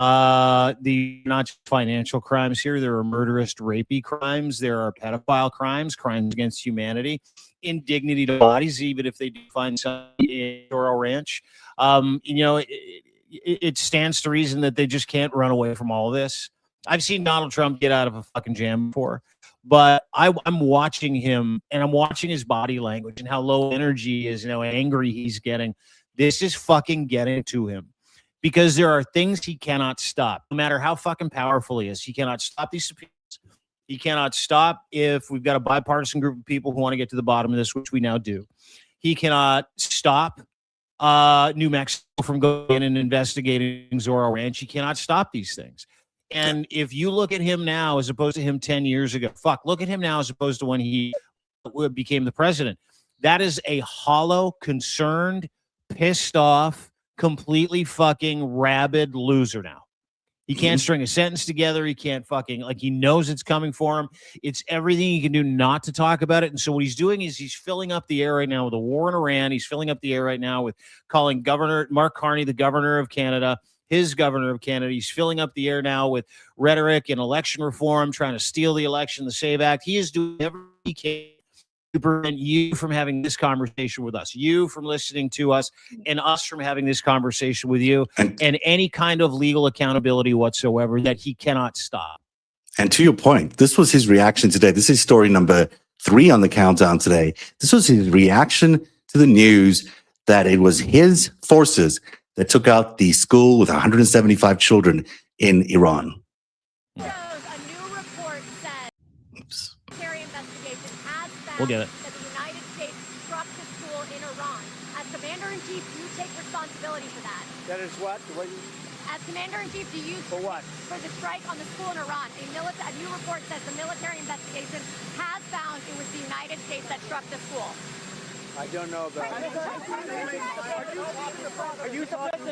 The not just financial crimes here. There are murderous, rapey crimes. There are pedophile crimes, crimes against humanity, indignity to bodies, even if they do find some in Doral Ranch. It stands to reason that they just can't run away from all of this. I've seen Donald Trump get out of a fucking jam before, but I'm watching him and I'm watching his body language and how low energy he is, angry he's getting. This is fucking getting to him. Because there are things he cannot stop, no matter how fucking powerful he is. He cannot stop these subpoenas. He cannot stop if we've got a bipartisan group of people who want to get to the bottom of this, which we now do. He cannot stop New Mexico from going in and investigating Zorro Ranch. He cannot stop these things. And if you look at him now as opposed to him 10 years ago, look at him now as opposed to when he became the president. That is a hollow, concerned, pissed off, completely fucking rabid loser now. He can't string a sentence together. He can't fucking, he knows it's coming for him. It's everything he can do not to talk about it. And so what he's doing is he's filling up the air right now with a war in Iran. He's filling up the air right now with calling Governor Mark Carney, the governor of Canada, his governor of Canada. He's filling up the air now with rhetoric and election reform, trying to steal the election, the SAVE Act. He is doing everything he can to prevent you from having this conversation with us, you from listening to us, and us from having this conversation with you, and any kind of legal accountability whatsoever that he cannot stop. And to your point, this was his reaction today. This is story number 3 on the countdown today. This was his reaction to the news that it was his forces that took out the school with 175 children in Iran. We'll get it. That the United States struck the school in Iran. As Commander-in-Chief, do you take responsibility for that? That is what? As Commander-in-Chief, do you... For what? For the strike on the school in Iran. A new report says the military investigation has found it was the United States that struck the school. I don't know about it.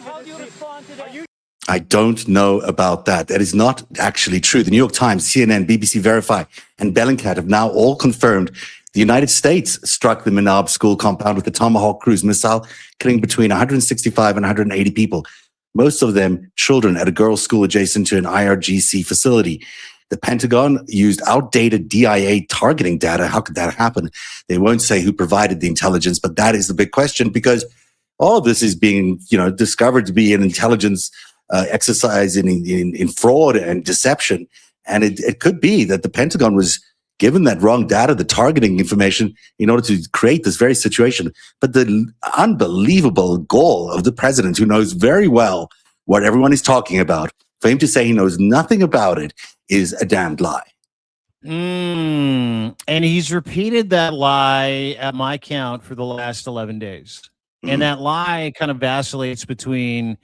How do you respond to that? I don't know about that. That is not actually true. The New York Times, CNN, BBC Verify, and Bellingcat have now all confirmed the United States struck the Minab school compound with the Tomahawk cruise missile, killing between 165 and 180 people, most of them children at a girls' school adjacent to an IRGC facility. The Pentagon used outdated DIA targeting data. How could that happen? They won't say who provided the intelligence, but that is the big question, because all of this is being, discovered to be an intelligence exercise in fraud and deception. And it could be that the Pentagon was given that wrong data, the targeting information, in order to create this very situation. But the unbelievable gall of the president, who knows very well what everyone is talking about, for him to say he knows nothing about it is a damned lie. And he's repeated that lie at my count for the last 11 days. And that lie kind of vacillates between,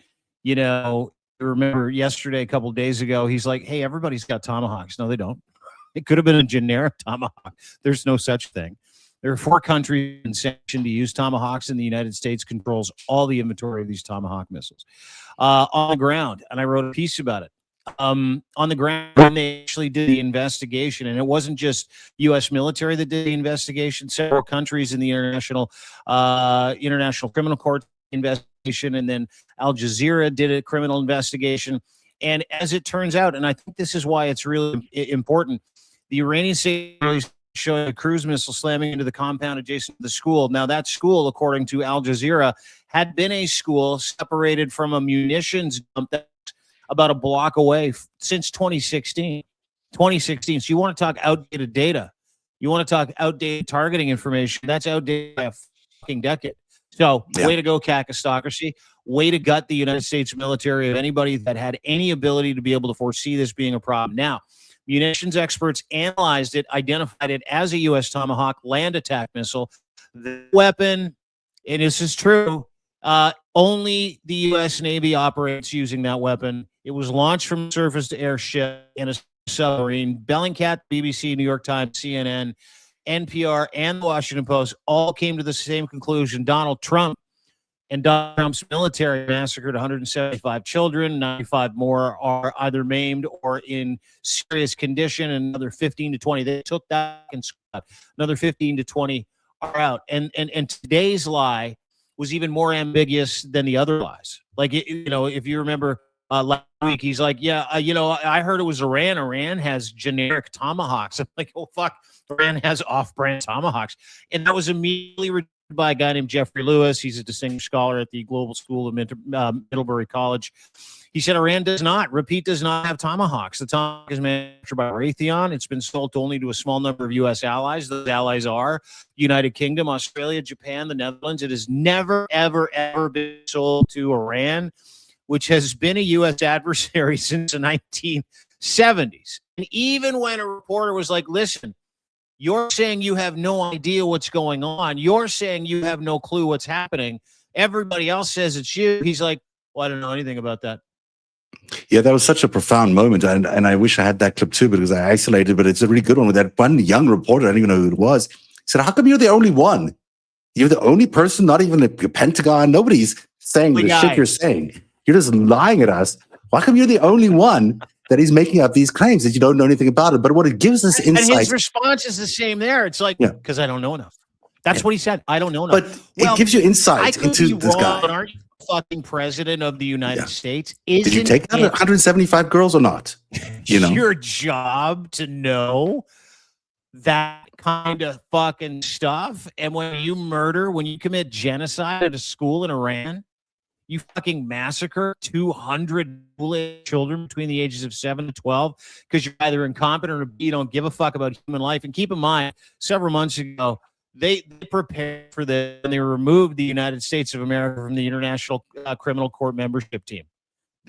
remember yesterday, a couple of days ago, he's like, hey, everybody's got tomahawks. No, they don't. It could have been a generic tomahawk. There's no such thing. There are 4 countries in sanction to use tomahawks, and the United States controls all the inventory of these tomahawk missiles on the ground. And I wrote a piece about it. On the ground, when they actually did the investigation, and it wasn't just U.S. military that did the investigation. Several countries in the international criminal court investigation, and then Al Jazeera did a criminal investigation. And as it turns out, and I think this is why it's really important, the Iranian state showed a cruise missile slamming into the compound adjacent to the school. Now, that school, according to Al Jazeera, had been a school separated from a munitions dump that's about a block away since 2016. So you want to talk outdated data. You want to talk outdated targeting information. That's outdated by a fucking decade. So way to go, Kakistocracy. Way to gut the United States military of anybody that had any ability to be able to foresee this being a problem. Now, munitions experts analyzed it, identified it as a U.S. Tomahawk land attack missile. The weapon, and this is true, only the U.S. Navy operates using that weapon. It was launched from a surface-to-air ship in a submarine. Bellingcat, BBC, New York Times, CNN, NPR, and the Washington Post all came to the same conclusion. Donald Trump's military massacred 175 children. 95 more are either maimed or in serious condition, and another 15 to 20. They took that and another 15 to 20 are out. And today's lie was even more ambiguous than the other lies. Like, if you remember last week, he's like, I heard it was Iran. Iran has generic tomahawks. I'm like, oh, fuck. Iran has off-brand tomahawks. And that was immediately by a guy named Jeffrey Lewis. He's a distinguished scholar at the Global School of Middlebury College. He said Iran does not have tomahawks. The tomahawk is manufactured by Raytheon. It's been sold only to a small number of U.S. allies. Those allies are United Kingdom, Australia, Japan, the Netherlands. It has never, ever, ever been sold to Iran, which has been a U.S. adversary since the 1970s. And even when a reporter was like, listen, you're saying you have no idea what's going on. You're saying you have no clue what's happening. Everybody else says it's you. He's like, well, I don't know anything about that. Yeah, that was such a profound moment. And I wish I had that clip too, because I isolated, but it's a really good one with that one young reporter. I don't even know who it was. He said, how come you're the only one? You're the only person, not even the Pentagon. Nobody's saying the shit you're saying. You're just lying at us. Why come you're the only one that is making up these claims that you don't know anything about it? But what it gives us insight. And his response is the same there. It's like, because I don't know enough. That's what he said. I don't know enough. But it gives you insight into this guy. Aren't you fucking president of the United States? Did you take out 175 girls or not? Your job to know that kind of fucking stuff. And when you commit genocide at a school in Iran, you fucking massacre 200 children between the ages of 7 to 12 because you're either incompetent or you don't give a fuck about human life. And keep in mind, several months ago, they prepared for this and they removed the United States of America from the International Criminal Court membership team.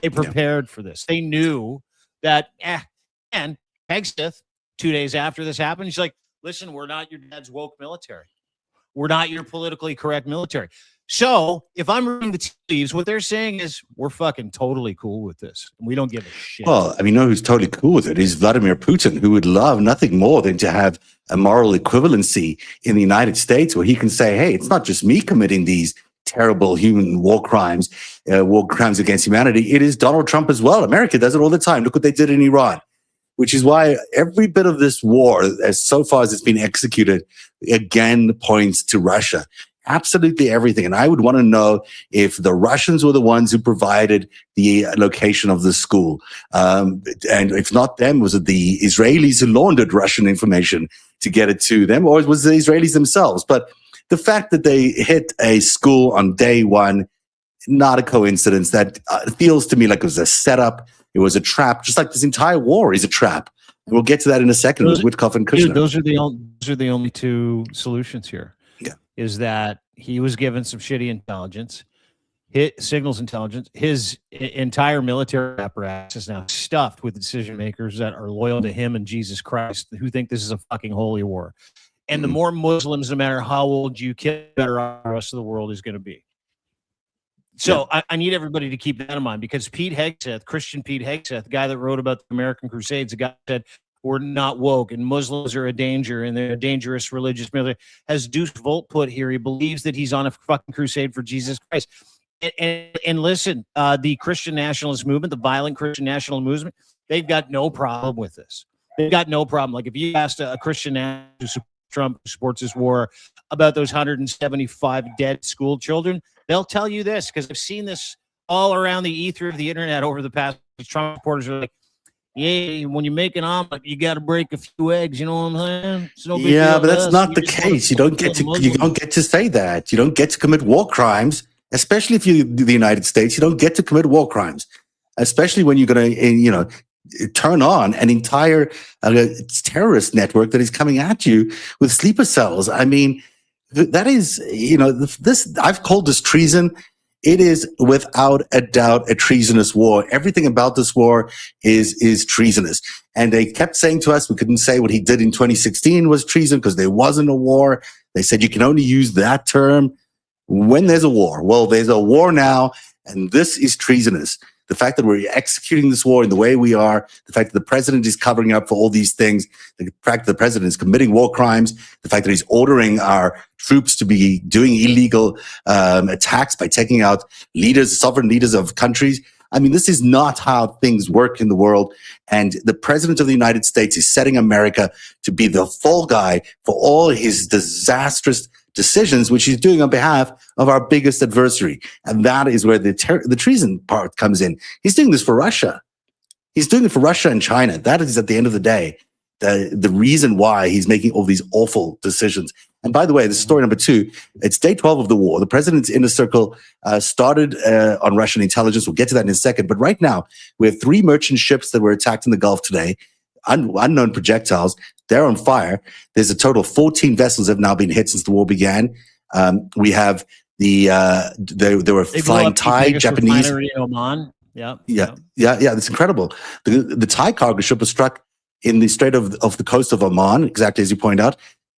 They prepared for this. They knew that, and Hegseth, 2 days after this happened, he's like, listen, we're not your dad's woke military. We're not your politically correct military. So if I'm reading the tea leaves, what they're saying is we're fucking totally cool with this. And we don't give a shit. Well, I mean, who's totally cool with it is Vladimir Putin, who would love nothing more than to have a moral equivalency in the United States where he can say, hey, it's not just me committing these terrible human war crimes against humanity. It is Donald Trump as well. America does it all the time. Look what they did in Iran, which is why every bit of this war, as so far as it's been executed, again points to Russia. Absolutely everything. And I would want to know if the Russians were the ones who provided the location of the school. And if not them, was it the Israelis who laundered Russian information to get it to them, or was it the Israelis themselves? But the fact that they hit a school on day one, not a coincidence. That feels to me like it was a setup. It was a trap, just like this entire war is a trap. And we'll get to that in a second with Witkoff and Kushner. Dude, those are the only two solutions here. Is that he was given some shitty intelligence, signals intelligence. His entire military apparatus is now stuffed with decision makers that are loyal to him and Jesus Christ, who think this is a fucking holy war. And the more Muslims, no matter how old you kill, the better off the rest of the world is going to be. So I need everybody to keep that in mind, because Christian Pete Hegseth, the guy that wrote about the American Crusades, the guy that said, we're not woke and Muslims are a danger and they're a dangerous religious military, has Deuce Volt put here. He believes that he's on a fucking crusade for Jesus Christ. And listen, the Christian nationalist movement, the violent Christian national movement, they've got no problem with this. They've got no problem. Like if you asked a Christian nationalist who Trump supports this war about those 175 dead school children, they'll tell you this, because I've seen this all around the ether of the internet over the past. Trump supporters are like, yeah, when you make an omelet, you got to break a few eggs. You know what I'm saying? It's no big deal but that's to not us. the case. You don't get to say that. You don't get to commit war crimes, especially if you're the United States. You don't get to commit war crimes, especially when you're going to, turn on an entire terrorist network that is coming at you with sleeper cells. I mean, that is, this. I've called this treason. It is without a doubt a treasonous war. Everything about this war is treasonous. And they kept saying to us, we couldn't say what he did in 2016 was treason because there wasn't a war. They said you can only use that term when there's a war. Well, there's a war now, and this is treasonous. the fact that we're executing this war in the way we are, the fact that the president is covering up for all these things, the fact that the president is committing war crimes, the fact that he's ordering our troops to be doing illegal attacks by taking out sovereign leaders of countries. I mean, this is not how things work in the world. And the president of the United States is setting America to be the fall guy for all his disastrous decisions, which he's doing on behalf of our biggest adversary. And that is where the treason part comes in. He's doing this for Russia. He's doing it for Russia and China. That is, at the end of the day, the reason why he's making all these awful decisions. And by the way, this is story number 2. It's day 12 of the war. The president's inner circle started on Russian intelligence. We'll get to that in a second. But right now, we have 3 merchant ships that were attacked in the Gulf today, unknown projectiles. They're on fire. There's a total of 14 vessels have now been hit since the war began. We have there were flying Thai, Japanese. In Oman. Yeah. That's incredible. The Thai cargo ship was struck in the Strait of the coast of Oman, exactly as you point out.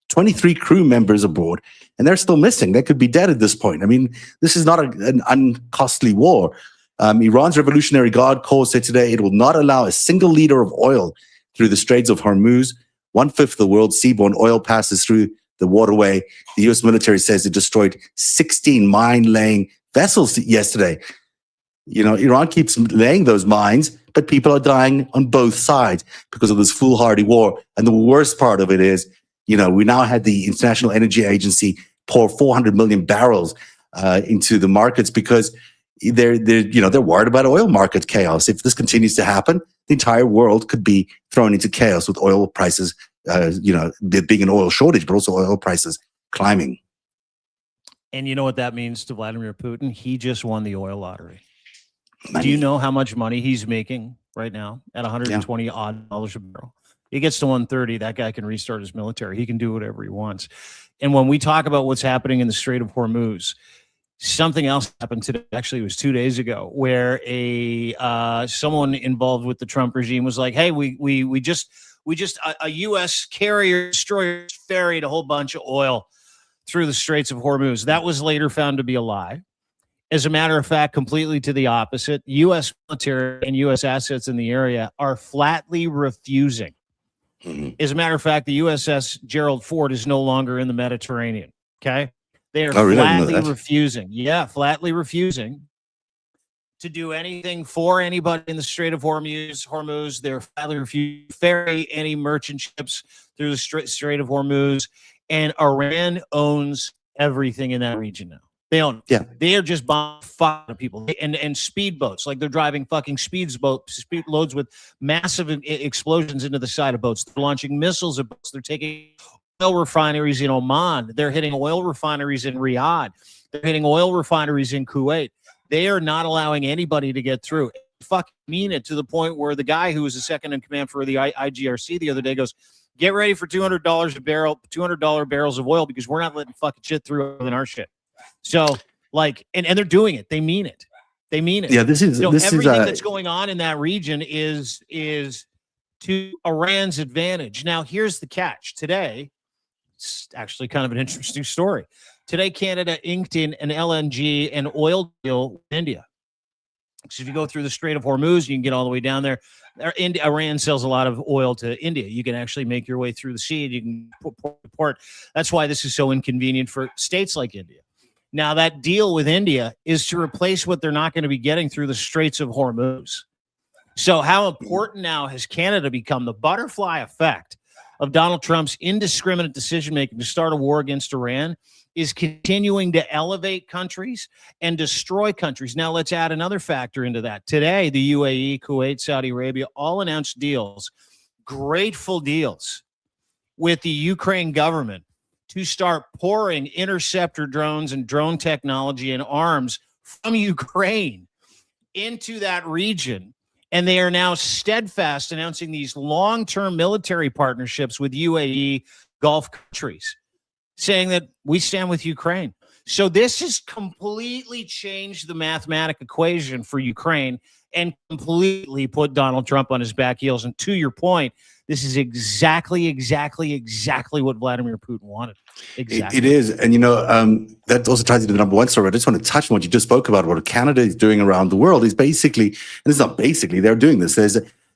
23 crew members aboard, and they're still missing. They could be dead at this point. I mean, this is not an uncostly war. Iran's Revolutionary Guard Corps said today it will not allow a single liter of oil through the Straits of Hormuz. 1/5 of the world's seaborne oil passes through the waterway. The U.S. military says it destroyed 16 mine-laying vessels yesterday. You know, Iran keeps laying those mines, but people are dying on both sides because of this foolhardy war. And the worst part of it is, you know, we now had the International Energy Agency pour 400 million barrels into the markets because they're worried about oil market chaos. If this continues to happen, the entire world could be thrown into chaos with oil prices, there being an oil shortage, but also oil prices climbing. And you know what that means to Vladimir Putin? He just won the oil lottery. Do you know how much money he's making right now at $120 odd dollars a barrel? He gets to 130. That guy can restart his military. He can do whatever he wants. And when we talk about what's happening in the Strait of Hormuz, something else happened today. Actually, it was 2 days ago, where someone involved with the Trump regime was like, "Hey, we just a U.S. carrier destroyer ferried a whole bunch of oil through the Straits of Hormuz." That was later found to be a lie. As a matter of fact, completely to the opposite. U.S. military and U.S. assets in the area are flatly refusing. As a matter of fact, the USS Gerald Ford is no longer in the Mediterranean. Okay. They are flatly refusing. Yeah, flatly refusing to do anything for anybody in the Strait of Hormuz. They're flatly refusing to ferry any merchant ships through the Strait of Hormuz. And Iran owns everything in that region now. They own it. Yeah. They are just bombing fucking people and speedboats. Like they're driving fucking speed loads with massive explosions into the side of boats. They're launching missiles at boats. They're taking oil refineries in Oman. They're hitting oil refineries in Riyadh. They're hitting oil refineries in Kuwait. They are not allowing anybody to get through. Fucking mean it, to the point where the guy who was the second in command for the IGRC the other day goes, "Get ready for $200 a barrel, $200 barrels of oil, because we're not letting fucking shit through other than our shit." So, like, and they're doing it. They mean it. They mean it. Yeah, everything that's going on in that region is to Iran's advantage. Now, here's the catch. Today, it's actually kind of an interesting story. Today, Canada inked in an LNG and oil deal with India. So if you go through the Strait of Hormuz, you can get all the way down there. Iran sells a lot of oil to India. You can actually make your way through the sea. You can port. That's why this is so inconvenient for states like India. Now, that deal with India is to replace what they're not going to be getting through the Straits of Hormuz. So how important now has Canada become? The butterfly effect of Donald Trump's indiscriminate decision-making to start a war against Iran is continuing to elevate countries and destroy countries. Now, let's add another factor into that. Today, the UAE, Kuwait, Saudi Arabia all announced deals, grateful deals, with the Ukraine government to start pouring interceptor drones and drone technology and arms from Ukraine into that region. And they are now steadfast announcing these long-term military partnerships with UAE Gulf countries, saying that we stand with Ukraine. So this has completely changed the mathematical equation for Ukraine and completely put Donald Trump on his back heels. And to your point, this is exactly what Vladimir Putin wanted. Exactly. It is. And, that also ties into the number one story. I just want to touch on what you just spoke about. What Canada is doing around the world is basically, and it's not basically, they're doing this.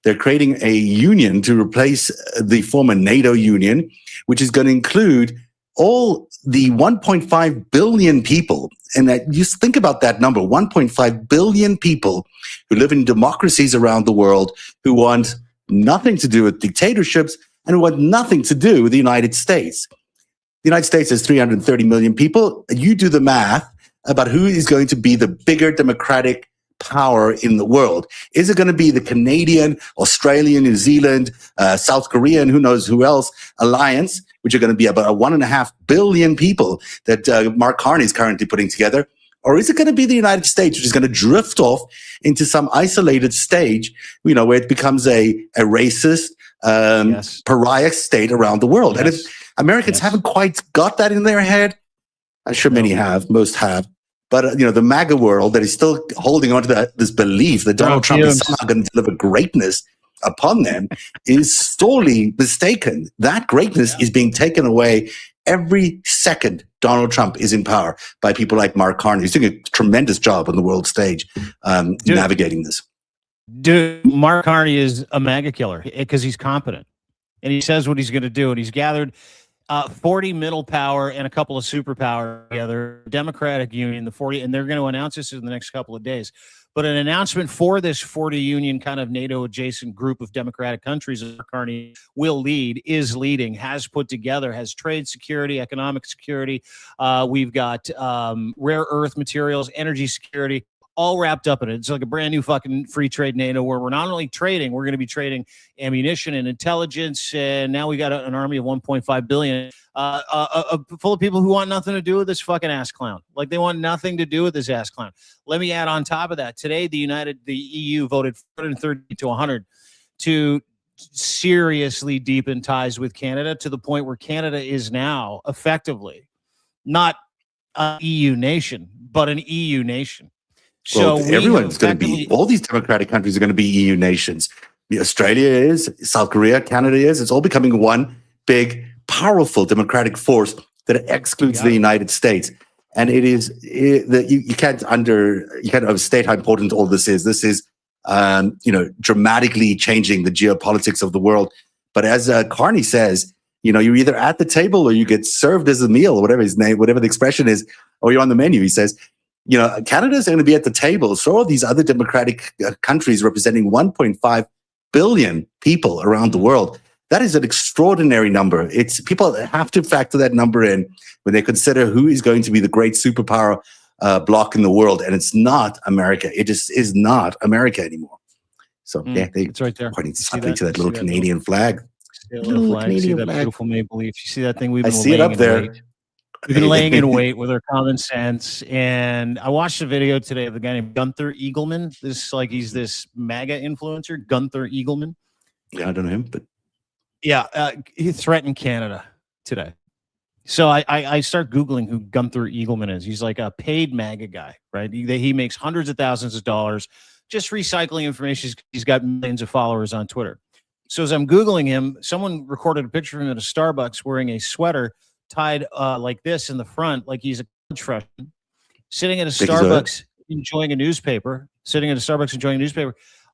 They're creating a union to replace the former NATO union, which is going to include all the 1.5 billion people. And that, just think about that number, 1.5 billion people who live in democracies around the world, who want nothing to do with dictatorships and who want nothing to do with the United States. The United States has 330 million people. You do the math about who is going to be the bigger democratic power in the world. Is it going to be the Canadian, Australian, New Zealand, South Korean, who knows who else, alliance, which are going to be about 1.5 billion people that Mark Carney is currently putting together? Or is it going to be the United States, which is going to drift off into some isolated stage, where it becomes a racist, pariah state around the world? And if Americans haven't quite got that in their head, I'm sure many have, most have. But, the MAGA world that is still holding on to this belief that Donald Trump is somehow going to deliver greatness upon them is sorely mistaken. That greatness is being taken away every second Donald Trump is in power by people like Mark Carney. He's doing a tremendous job on the world stage navigating this. Dude, Mark Carney is a MAGA killer because he's competent. And he says what he's going to do. And he's gathered 40 middle power and a couple of superpower together, Democratic Union, the 40, and they're going to announce this in the next couple of days. But an announcement for this 40 union kind of NATO adjacent group of democratic countries that Carney will lead, is leading, has put together, has trade security, economic security. We've got rare earth materials, energy security, all wrapped up in it. It's like a brand new fucking free trade NATO where we're not only trading, we're going to be trading ammunition and intelligence. And now we got an army of 1.5 billion full of people who want nothing to do with this fucking ass clown. Like they want nothing to do with this ass clown. Let me add on top of that. Today, the EU voted 430 to 100 to seriously deepen ties with Canada to the point where Canada is now effectively not an EU nation, but an EU nation. Well, So everyone's going to be, all these democratic countries are going to be EU nations. Australia is, South Korea, Canada is. It's all becoming one big, powerful democratic force that excludes the United States. And you can't overstate how important all this is. This is, dramatically changing the geopolitics of the world. But as Carney says, you're either at the table or you get served as a meal, or whatever the expression is, or you're on the menu. He says, Canada's going to be at the table. So are these other democratic countries representing 1.5 billion people around the world. That is an extraordinary number. People have to factor that number in when they consider who is going to be the great superpower bloc in the world. And it's not America. It just is not America anymore. So it's right there. Pointing something to that little Canadian flag. Little flag. See that beautiful maple leaf. You see that thing? We've been see it up there. We've been laying in wait with our common sense. And I watched a video today of a guy named Gunther Eagleman. He's this MAGA influencer, Gunther Eagleman. Yeah, I don't know him, but he threatened Canada today. So I start Googling who Gunther Eagleman is. He's like a paid MAGA guy, right? He makes hundreds of thousands of dollars just recycling information. He's got millions of followers on Twitter. So as I'm Googling him, someone recorded a picture of him at a Starbucks wearing a sweater tied like this in the front, like he's a college freshman, sitting at a Starbucks enjoying a newspaper,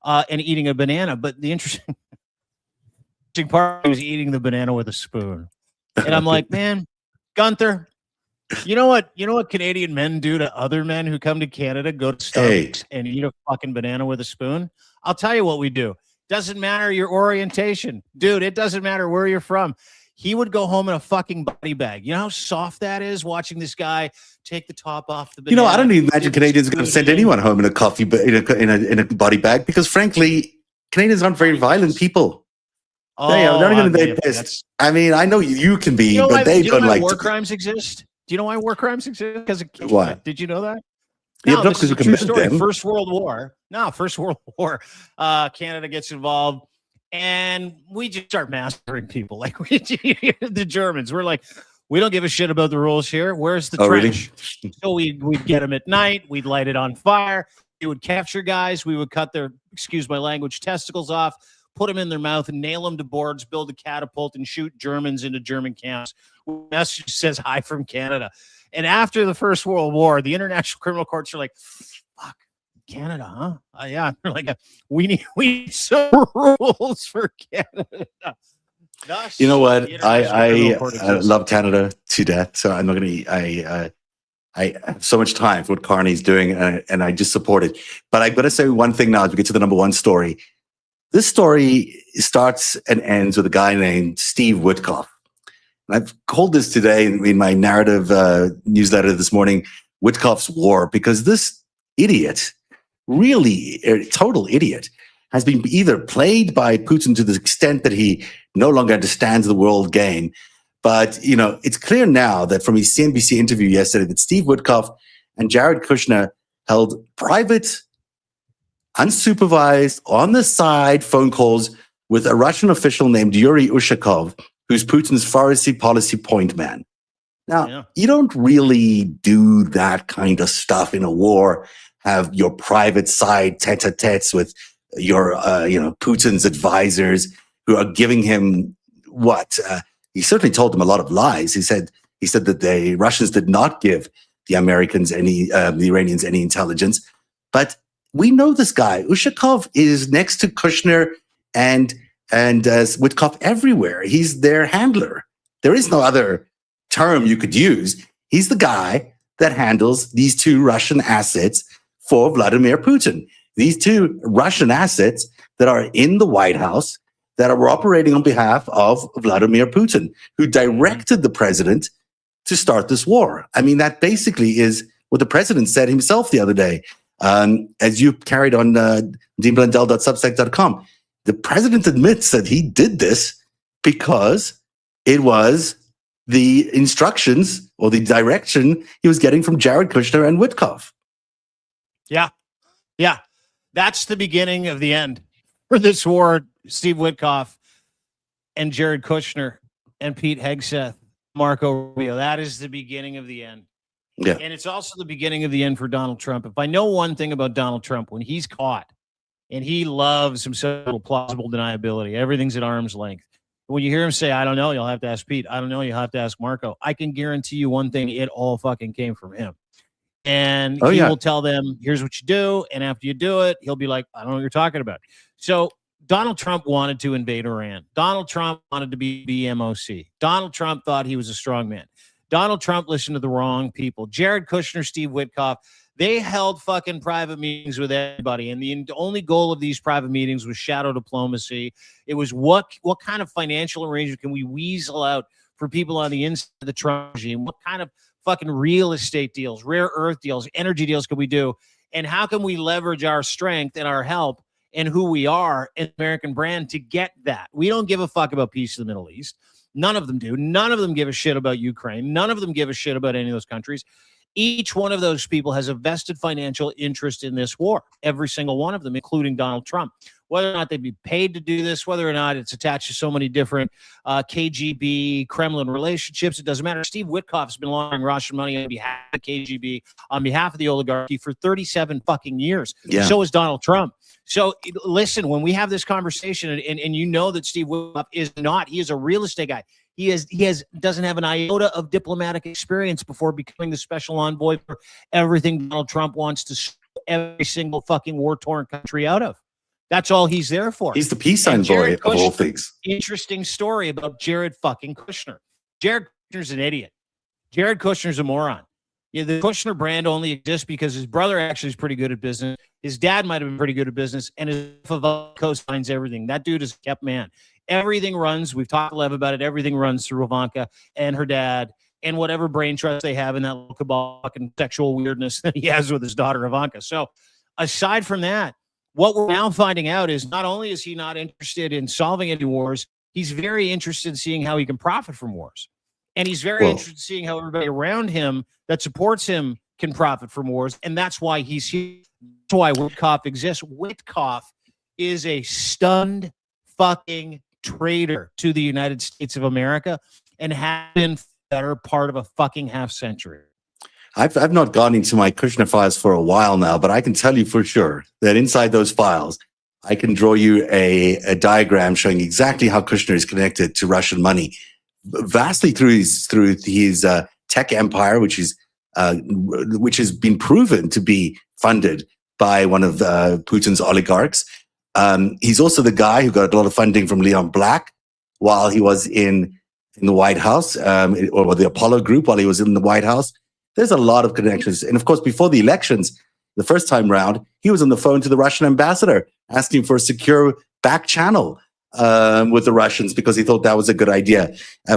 and eating a banana. But the interesting part was eating the banana with a spoon. And I'm like, man, Gunther, you know what Canadian men do to other men who come to Canada, go to Starbucks and eat a fucking banana with a spoon? I'll tell you what we do. Doesn't matter your orientation. Dude, it doesn't matter where you're from. He would go home in a fucking body bag. You know how soft that is, watching this guy take the top off the banana? I don't even imagine Canadians are going to send anyone home in a coffee, in a body bag, because frankly, Canadians aren't very violent people. They're not going to be pissed. I mean, I know you can be, but they don't like war crimes exist. Do you know why war crimes exist? Because why? Did you know that? No, this is a true story. First World War. Canada gets involved. And we just start massacring people like the Germans. We're like, We don't give a shit about the rules here. Where's the Oh, really? trench? So we'd get them at night. We'd light it on fire. We would capture guys. We would cut their, excuse my language, testicles off, put them in their mouth and nail them to boards, build a catapult and shoot Germans into German camps. The message says hi from Canada. And after the First World War, the international criminal courts are like, fuck, Canada, huh? Yeah. They're like, we need some rules for Canada. Thus, You know what? the International Criminal Court I exists. love Canada to death. So I'm not going to. I have so much time for what Carney's doing, and I just support it. But I'm going to say one thing now as we get to the number one story. This story starts and ends with a guy named Steve Witkoff. And I've called this today in my narrative newsletter this morning, Witkoff's War, because this idiot, really a total idiot, has been either played by Putin to the extent that he no longer understands the world game. But, it's clear now that from his CNBC interview yesterday that Steve Witkoff and Jared Kushner held private, unsupervised, on the side phone calls with a Russian official named Yuri Ushakov, who's Putin's foreign policy point man. Now, You don't really do that kind of stuff in a war, have your private side tete-a-tetes with your, Putin's advisors who are giving him what? He certainly told them a lot of lies. He said that the Russians did not give the Americans the Iranians any intelligence. But we know this guy. Ushakov is next to Kushner and Witkoff everywhere. He's their handler. There is no other term you could use. He's the guy that handles these two Russian assets for Vladimir Putin. These two Russian assets that are in the White House that are operating on behalf of Vladimir Putin, who directed the president to start this war. I mean, that basically is what the president said himself the other day, as you carried on deanblundell.substack.com. The president admits that he did this because it was the instructions or the direction he was getting from Jared Kushner and Witkoff. Yeah. That's the beginning of the end for this war. Steve Witkoff and Jared Kushner and Pete Hegseth, Marco Rubio. That is the beginning of the end. Yeah. And it's also the beginning of the end for Donald Trump. If I know one thing about Donald Trump, when he's caught, and he loves himself plausible deniability, everything's at arm's length. When you hear him say, I don't know, you'll have to ask Pete. I don't know, you'll have to ask Marco. I can guarantee you one thing, it all fucking came from him. And he will tell them, here's what you do. And after you do it, he'll be like, I don't know what you're talking about. So Donald Trump wanted to invade Iran. Donald Trump wanted to be BMOC. Donald Trump thought he was a strong man. Donald Trump listened to the wrong people. Jared Kushner, Steve Witkoff, they held fucking private meetings with everybody. And the only goal of these private meetings was shadow diplomacy. It was what kind of financial arrangement can we weasel out for people on the inside of the Trump regime? What kind of fucking real estate deals, rare earth deals, energy deals can we do? And how can we leverage our strength and our help and who we are in the American brand to get that? We don't give a fuck about peace in the Middle East. None of them do. None of them give a shit about Ukraine. None of them give a shit about any of those countries. Each one of those people has a vested financial interest in this war. Every single one of them, including Donald Trump. Whether or not they'd be paid to do this, whether or not it's attached to so many different KGB, Kremlin relationships, it doesn't matter. Steve Witkoff has been laundering Russian money on behalf of the KGB, on behalf of the oligarchy for 37 fucking years. Yeah. So is Donald Trump. So listen, when we have this conversation, and you know that Steve Witkoff is not, he is a real estate guy. He doesn't have an iota of diplomatic experience before becoming the special envoy for everything Donald Trump wants to sue every single fucking war-torn country out of. That's all he's there for. He's the peace envoy of all things. Interesting story about Jared fucking Kushner. Jared Kushner's an idiot. Jared Kushner's a moron. Yeah, the Kushner brand only exists because his brother actually is pretty good at business. His dad might have been pretty good at business, and his co-signs everything. That dude is a kept man. Everything runs. We've talked to Lev about it. Everything runs through Ivanka and her dad and whatever brain trust they have in that little cabal fucking sexual weirdness that he has with his daughter Ivanka. So aside from that, what we're now finding out is not only is he not interested in solving any wars, he's very interested in seeing how he can profit from wars. And he's very interested in seeing how everybody around him that supports him can profit from wars. And that's why he's here. That's why Witkoff exists. Witkoff is a stunned fucking traitor to the United States of America and has been better part of a fucking half century. I've not gone into my Kushner files for a while now, but I can tell you for sure that inside those files, I can draw you a diagram showing exactly how Kushner is connected to Russian money, vastly through his tech empire, which has been proven to be funded by one of Putin's oligarchs. He's also the guy who got a lot of funding from Leon Black while he was in the White House, or the Apollo Group while he was in the White House. There's a lot of connections. And of course, before the elections, the first time round, he was on the phone to the Russian ambassador asking for a secure back channel with the Russians because he thought that was a good idea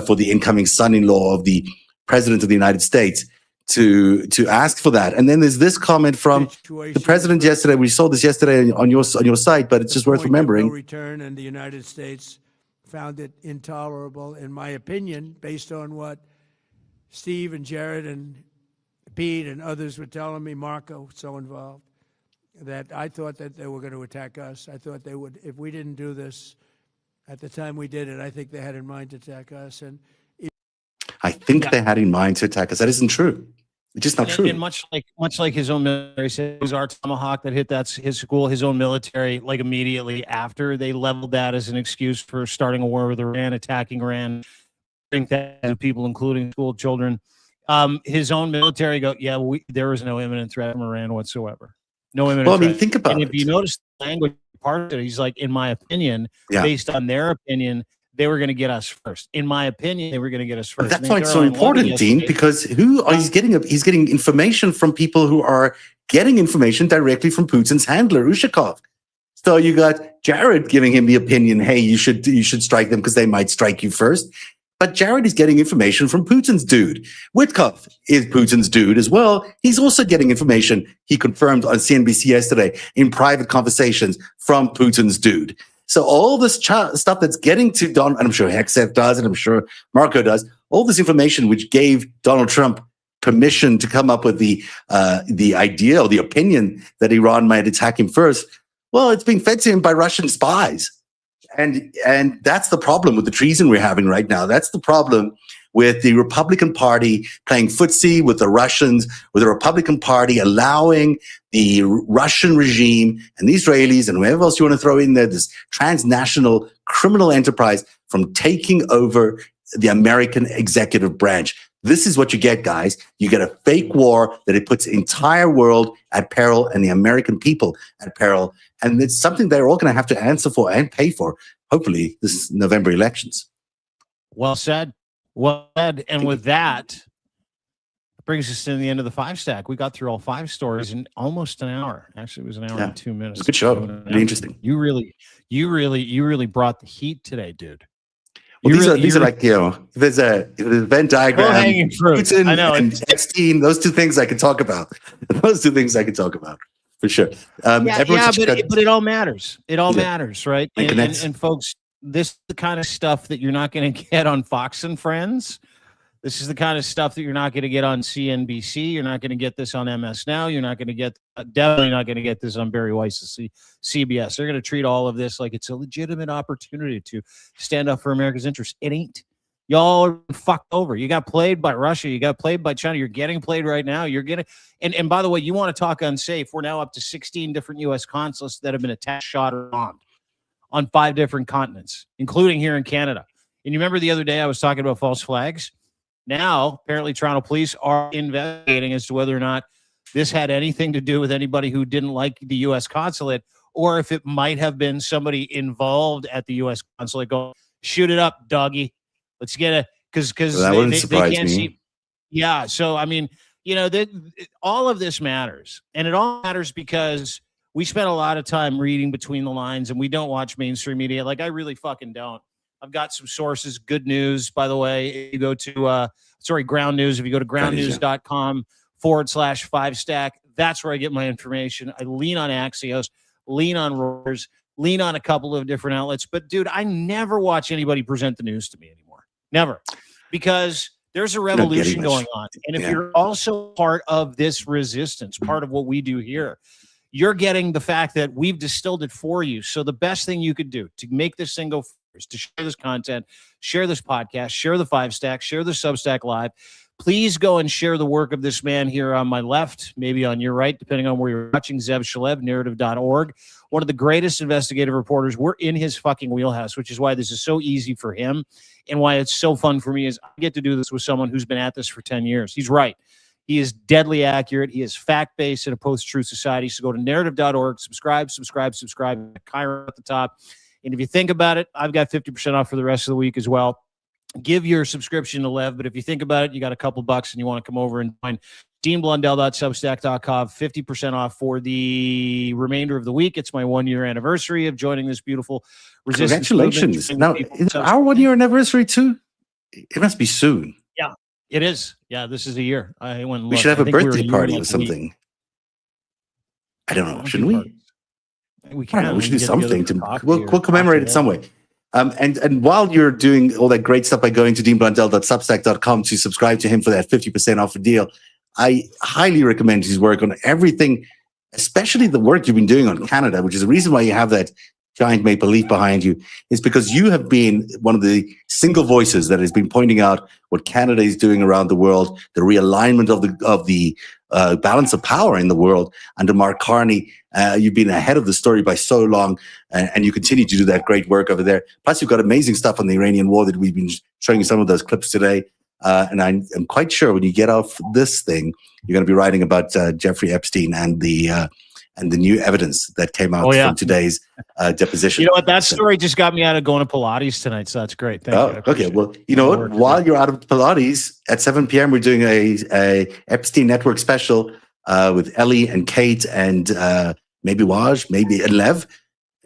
for the incoming son-in-law of the president of the United States to ask for that. And then there's this comment from the president yesterday. We saw this yesterday on your site, but it's just worth remembering. No return, and the United States found it intolerable, in my opinion, based on what Steve and Jared and Pete and others were telling me, Marco, so involved, that I thought that they were going to attack us. I thought they would, if we didn't do this at the time we did it, I think they had in mind to attack us. And I think they had in mind to attack us. That isn't true. It's just not true. And much like his own military said, it was our Tomahawk that hit his school, his own military, like immediately after they leveled that as an excuse for starting a war with Iran, attacking Iran, that people, including school children. His own military there was no imminent threat from Iran whatsoever. No imminent threat. Well, I mean, think about it. And if you notice the language part of it, he's like, in my opinion, based on their opinion, they were going to get us first. In my opinion, they were going to get us first. But that's why it's so important, Dean, because he's getting information from people who are getting information directly from Putin's handler, Ushakov. So you got Jared giving him the opinion, hey, you should strike them because they might strike you first. But Jared is getting information from Putin's dude. Witkoff is Putin's dude as well. He's also getting information, he confirmed on CNBC yesterday, in private conversations from Putin's dude. So all this stuff that's getting to Don, and I'm sure Hexeth does, and I'm sure Marco does, all this information which gave Donald Trump permission to come up with the idea or the opinion that Iran might attack him first, well, it's being fed to him by Russian spies. And that's the problem with the treason we're having right now. That's the problem with the Republican Party playing footsie with the Russians, with the Republican Party allowing the Russian regime and the Israelis and whoever else you want to throw in there, this transnational criminal enterprise, from taking over the American executive branch. This is what you get, guys. You get a fake war that it puts the entire world at peril and the American people at peril. And it's something they're all going to have to answer for and pay for, hopefully, this November elections. Well said. Well said. And with that, brings us to the end of the 5-stack. We got through all 5 stories in almost an hour. Actually, it was an hour and 2 minutes. It's a good show. Really interesting. You really brought the heat today, dude. Well, these are like, there's a Venn diagram, Putin and Epstein, those two things I can talk about. Those two things I can talk about, for sure. But it all matters. It all matters, right? And folks, this is the kind of stuff that you're not going to get on Fox and Friends. This is the kind of stuff that you're not going to get on CNBC. You're not going to get this on MS Now. You're not going to get, definitely not going to get this on Barry Weiss's CBS. They're going to treat all of this like it's a legitimate opportunity to stand up for America's interests. It ain't. Y'all are fucked over. You got played by Russia. You got played by China. You're getting played right now. You're getting, and by the way, you want to talk unsafe. We're now up to 16 different U.S. consulates that have been attacked, shot, or bombed on 5 different continents, including here in Canada. And you remember the other day I was talking about false flags? Now, apparently, Toronto police are investigating as to whether or not this had anything to do with anybody who didn't like the U.S. consulate, or if it might have been somebody involved at the U.S. consulate going, shoot it up, doggy. Let's get it. Because they can't see. Yeah. So, I mean, all of this matters. And it all matters because we spend a lot of time reading between the lines and we don't watch mainstream media. Like, I really fucking don't. I've got some sources. Good news, by the way. If you go to, Ground News. If you go to groundnews.com/5stack, that's where I get my information. I lean on Axios, lean on Reuters, lean on a couple of different outlets. But, dude, I never watch anybody present the news to me anymore. Never. Because there's a revolution going on. And if you're also part of this resistance, part of what we do here, you're getting the fact that we've distilled it for you. So the best thing you could do to make this thing go to share this content, share this podcast, share the 5 Stack, share the Substack Live. Please go and share the work of this man here on my left, maybe on your right, depending on where you're watching. Zev Shalev, narrative.org. One of the greatest investigative reporters. We're in his fucking wheelhouse, which is why this is so easy for him and why it's so fun for me is I get to do this with someone who's been at this for 10 years. He's right. He is deadly accurate. He is fact-based in a post-truth society. So go to narrative.org, subscribe, Kyra at the top. And if you think about it, I've got 50% off for the rest of the week as well. Give your subscription to Lev, but if you think about it, you got a couple bucks and you want to come over and join DeanBlundell.substack.com, 50% off for the remainder of the week. It's my 1-year anniversary of joining this beautiful resistance Congratulations. movement. Now, is it our 1-year anniversary too? It must be soon. Yeah, it is. Yeah, this is a year. I went and We looked. should have I a think we were birthday a year party and or like a week. something. I don't know. Shouldn't we? We I can. don't know. We should do can get together something. for coffee We'll or commemorate it cocktail. some way. And while you're doing all that great stuff by going to deanblundell.substack.com to subscribe to him for that 50% off deal, I highly recommend his work on everything, especially the work you've been doing on Canada, which is the reason why you have that giant maple leaf behind you, is because you have been one of the single voices that has been pointing out what Canada is doing around the world, the realignment of the balance of power in the world under Mark Carney. You've been ahead of the story by so long, and you continue to do that great work over there. Plus, you've got amazing stuff on the Iranian war that we've been showing you some of those clips today. And I'm quite sure when you get off this thing, you're going to be writing about Jeffrey Epstein and the new evidence that came out from today's deposition. You know what? That story just got me out of going to Pilates tonight, so that's great. Thank you. I Okay. appreciate Well, it. you know what? While you're out of Pilates, at 7 p.m., we're doing a Epstein Network special with Ellie and Kate and maybe Waj, maybe Lev.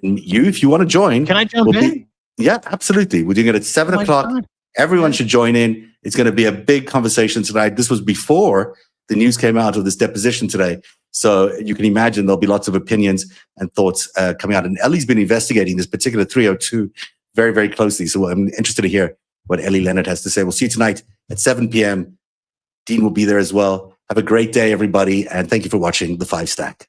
And you, if you want to join. Can I jump in? Yeah, absolutely. We're doing it at 7 o'clock. God. Everyone should join in. It's going to be a big conversation tonight. This was before the news came out of this deposition today. So you can imagine there'll be lots of opinions and thoughts coming out. And Ellie's been investigating this particular 302 very, very closely. So I'm interested to hear what Ellie Leonard has to say. We'll see you tonight at 7 p.m. Dean will be there as well. Have a great day, everybody. And thank you for watching The 5 Stack.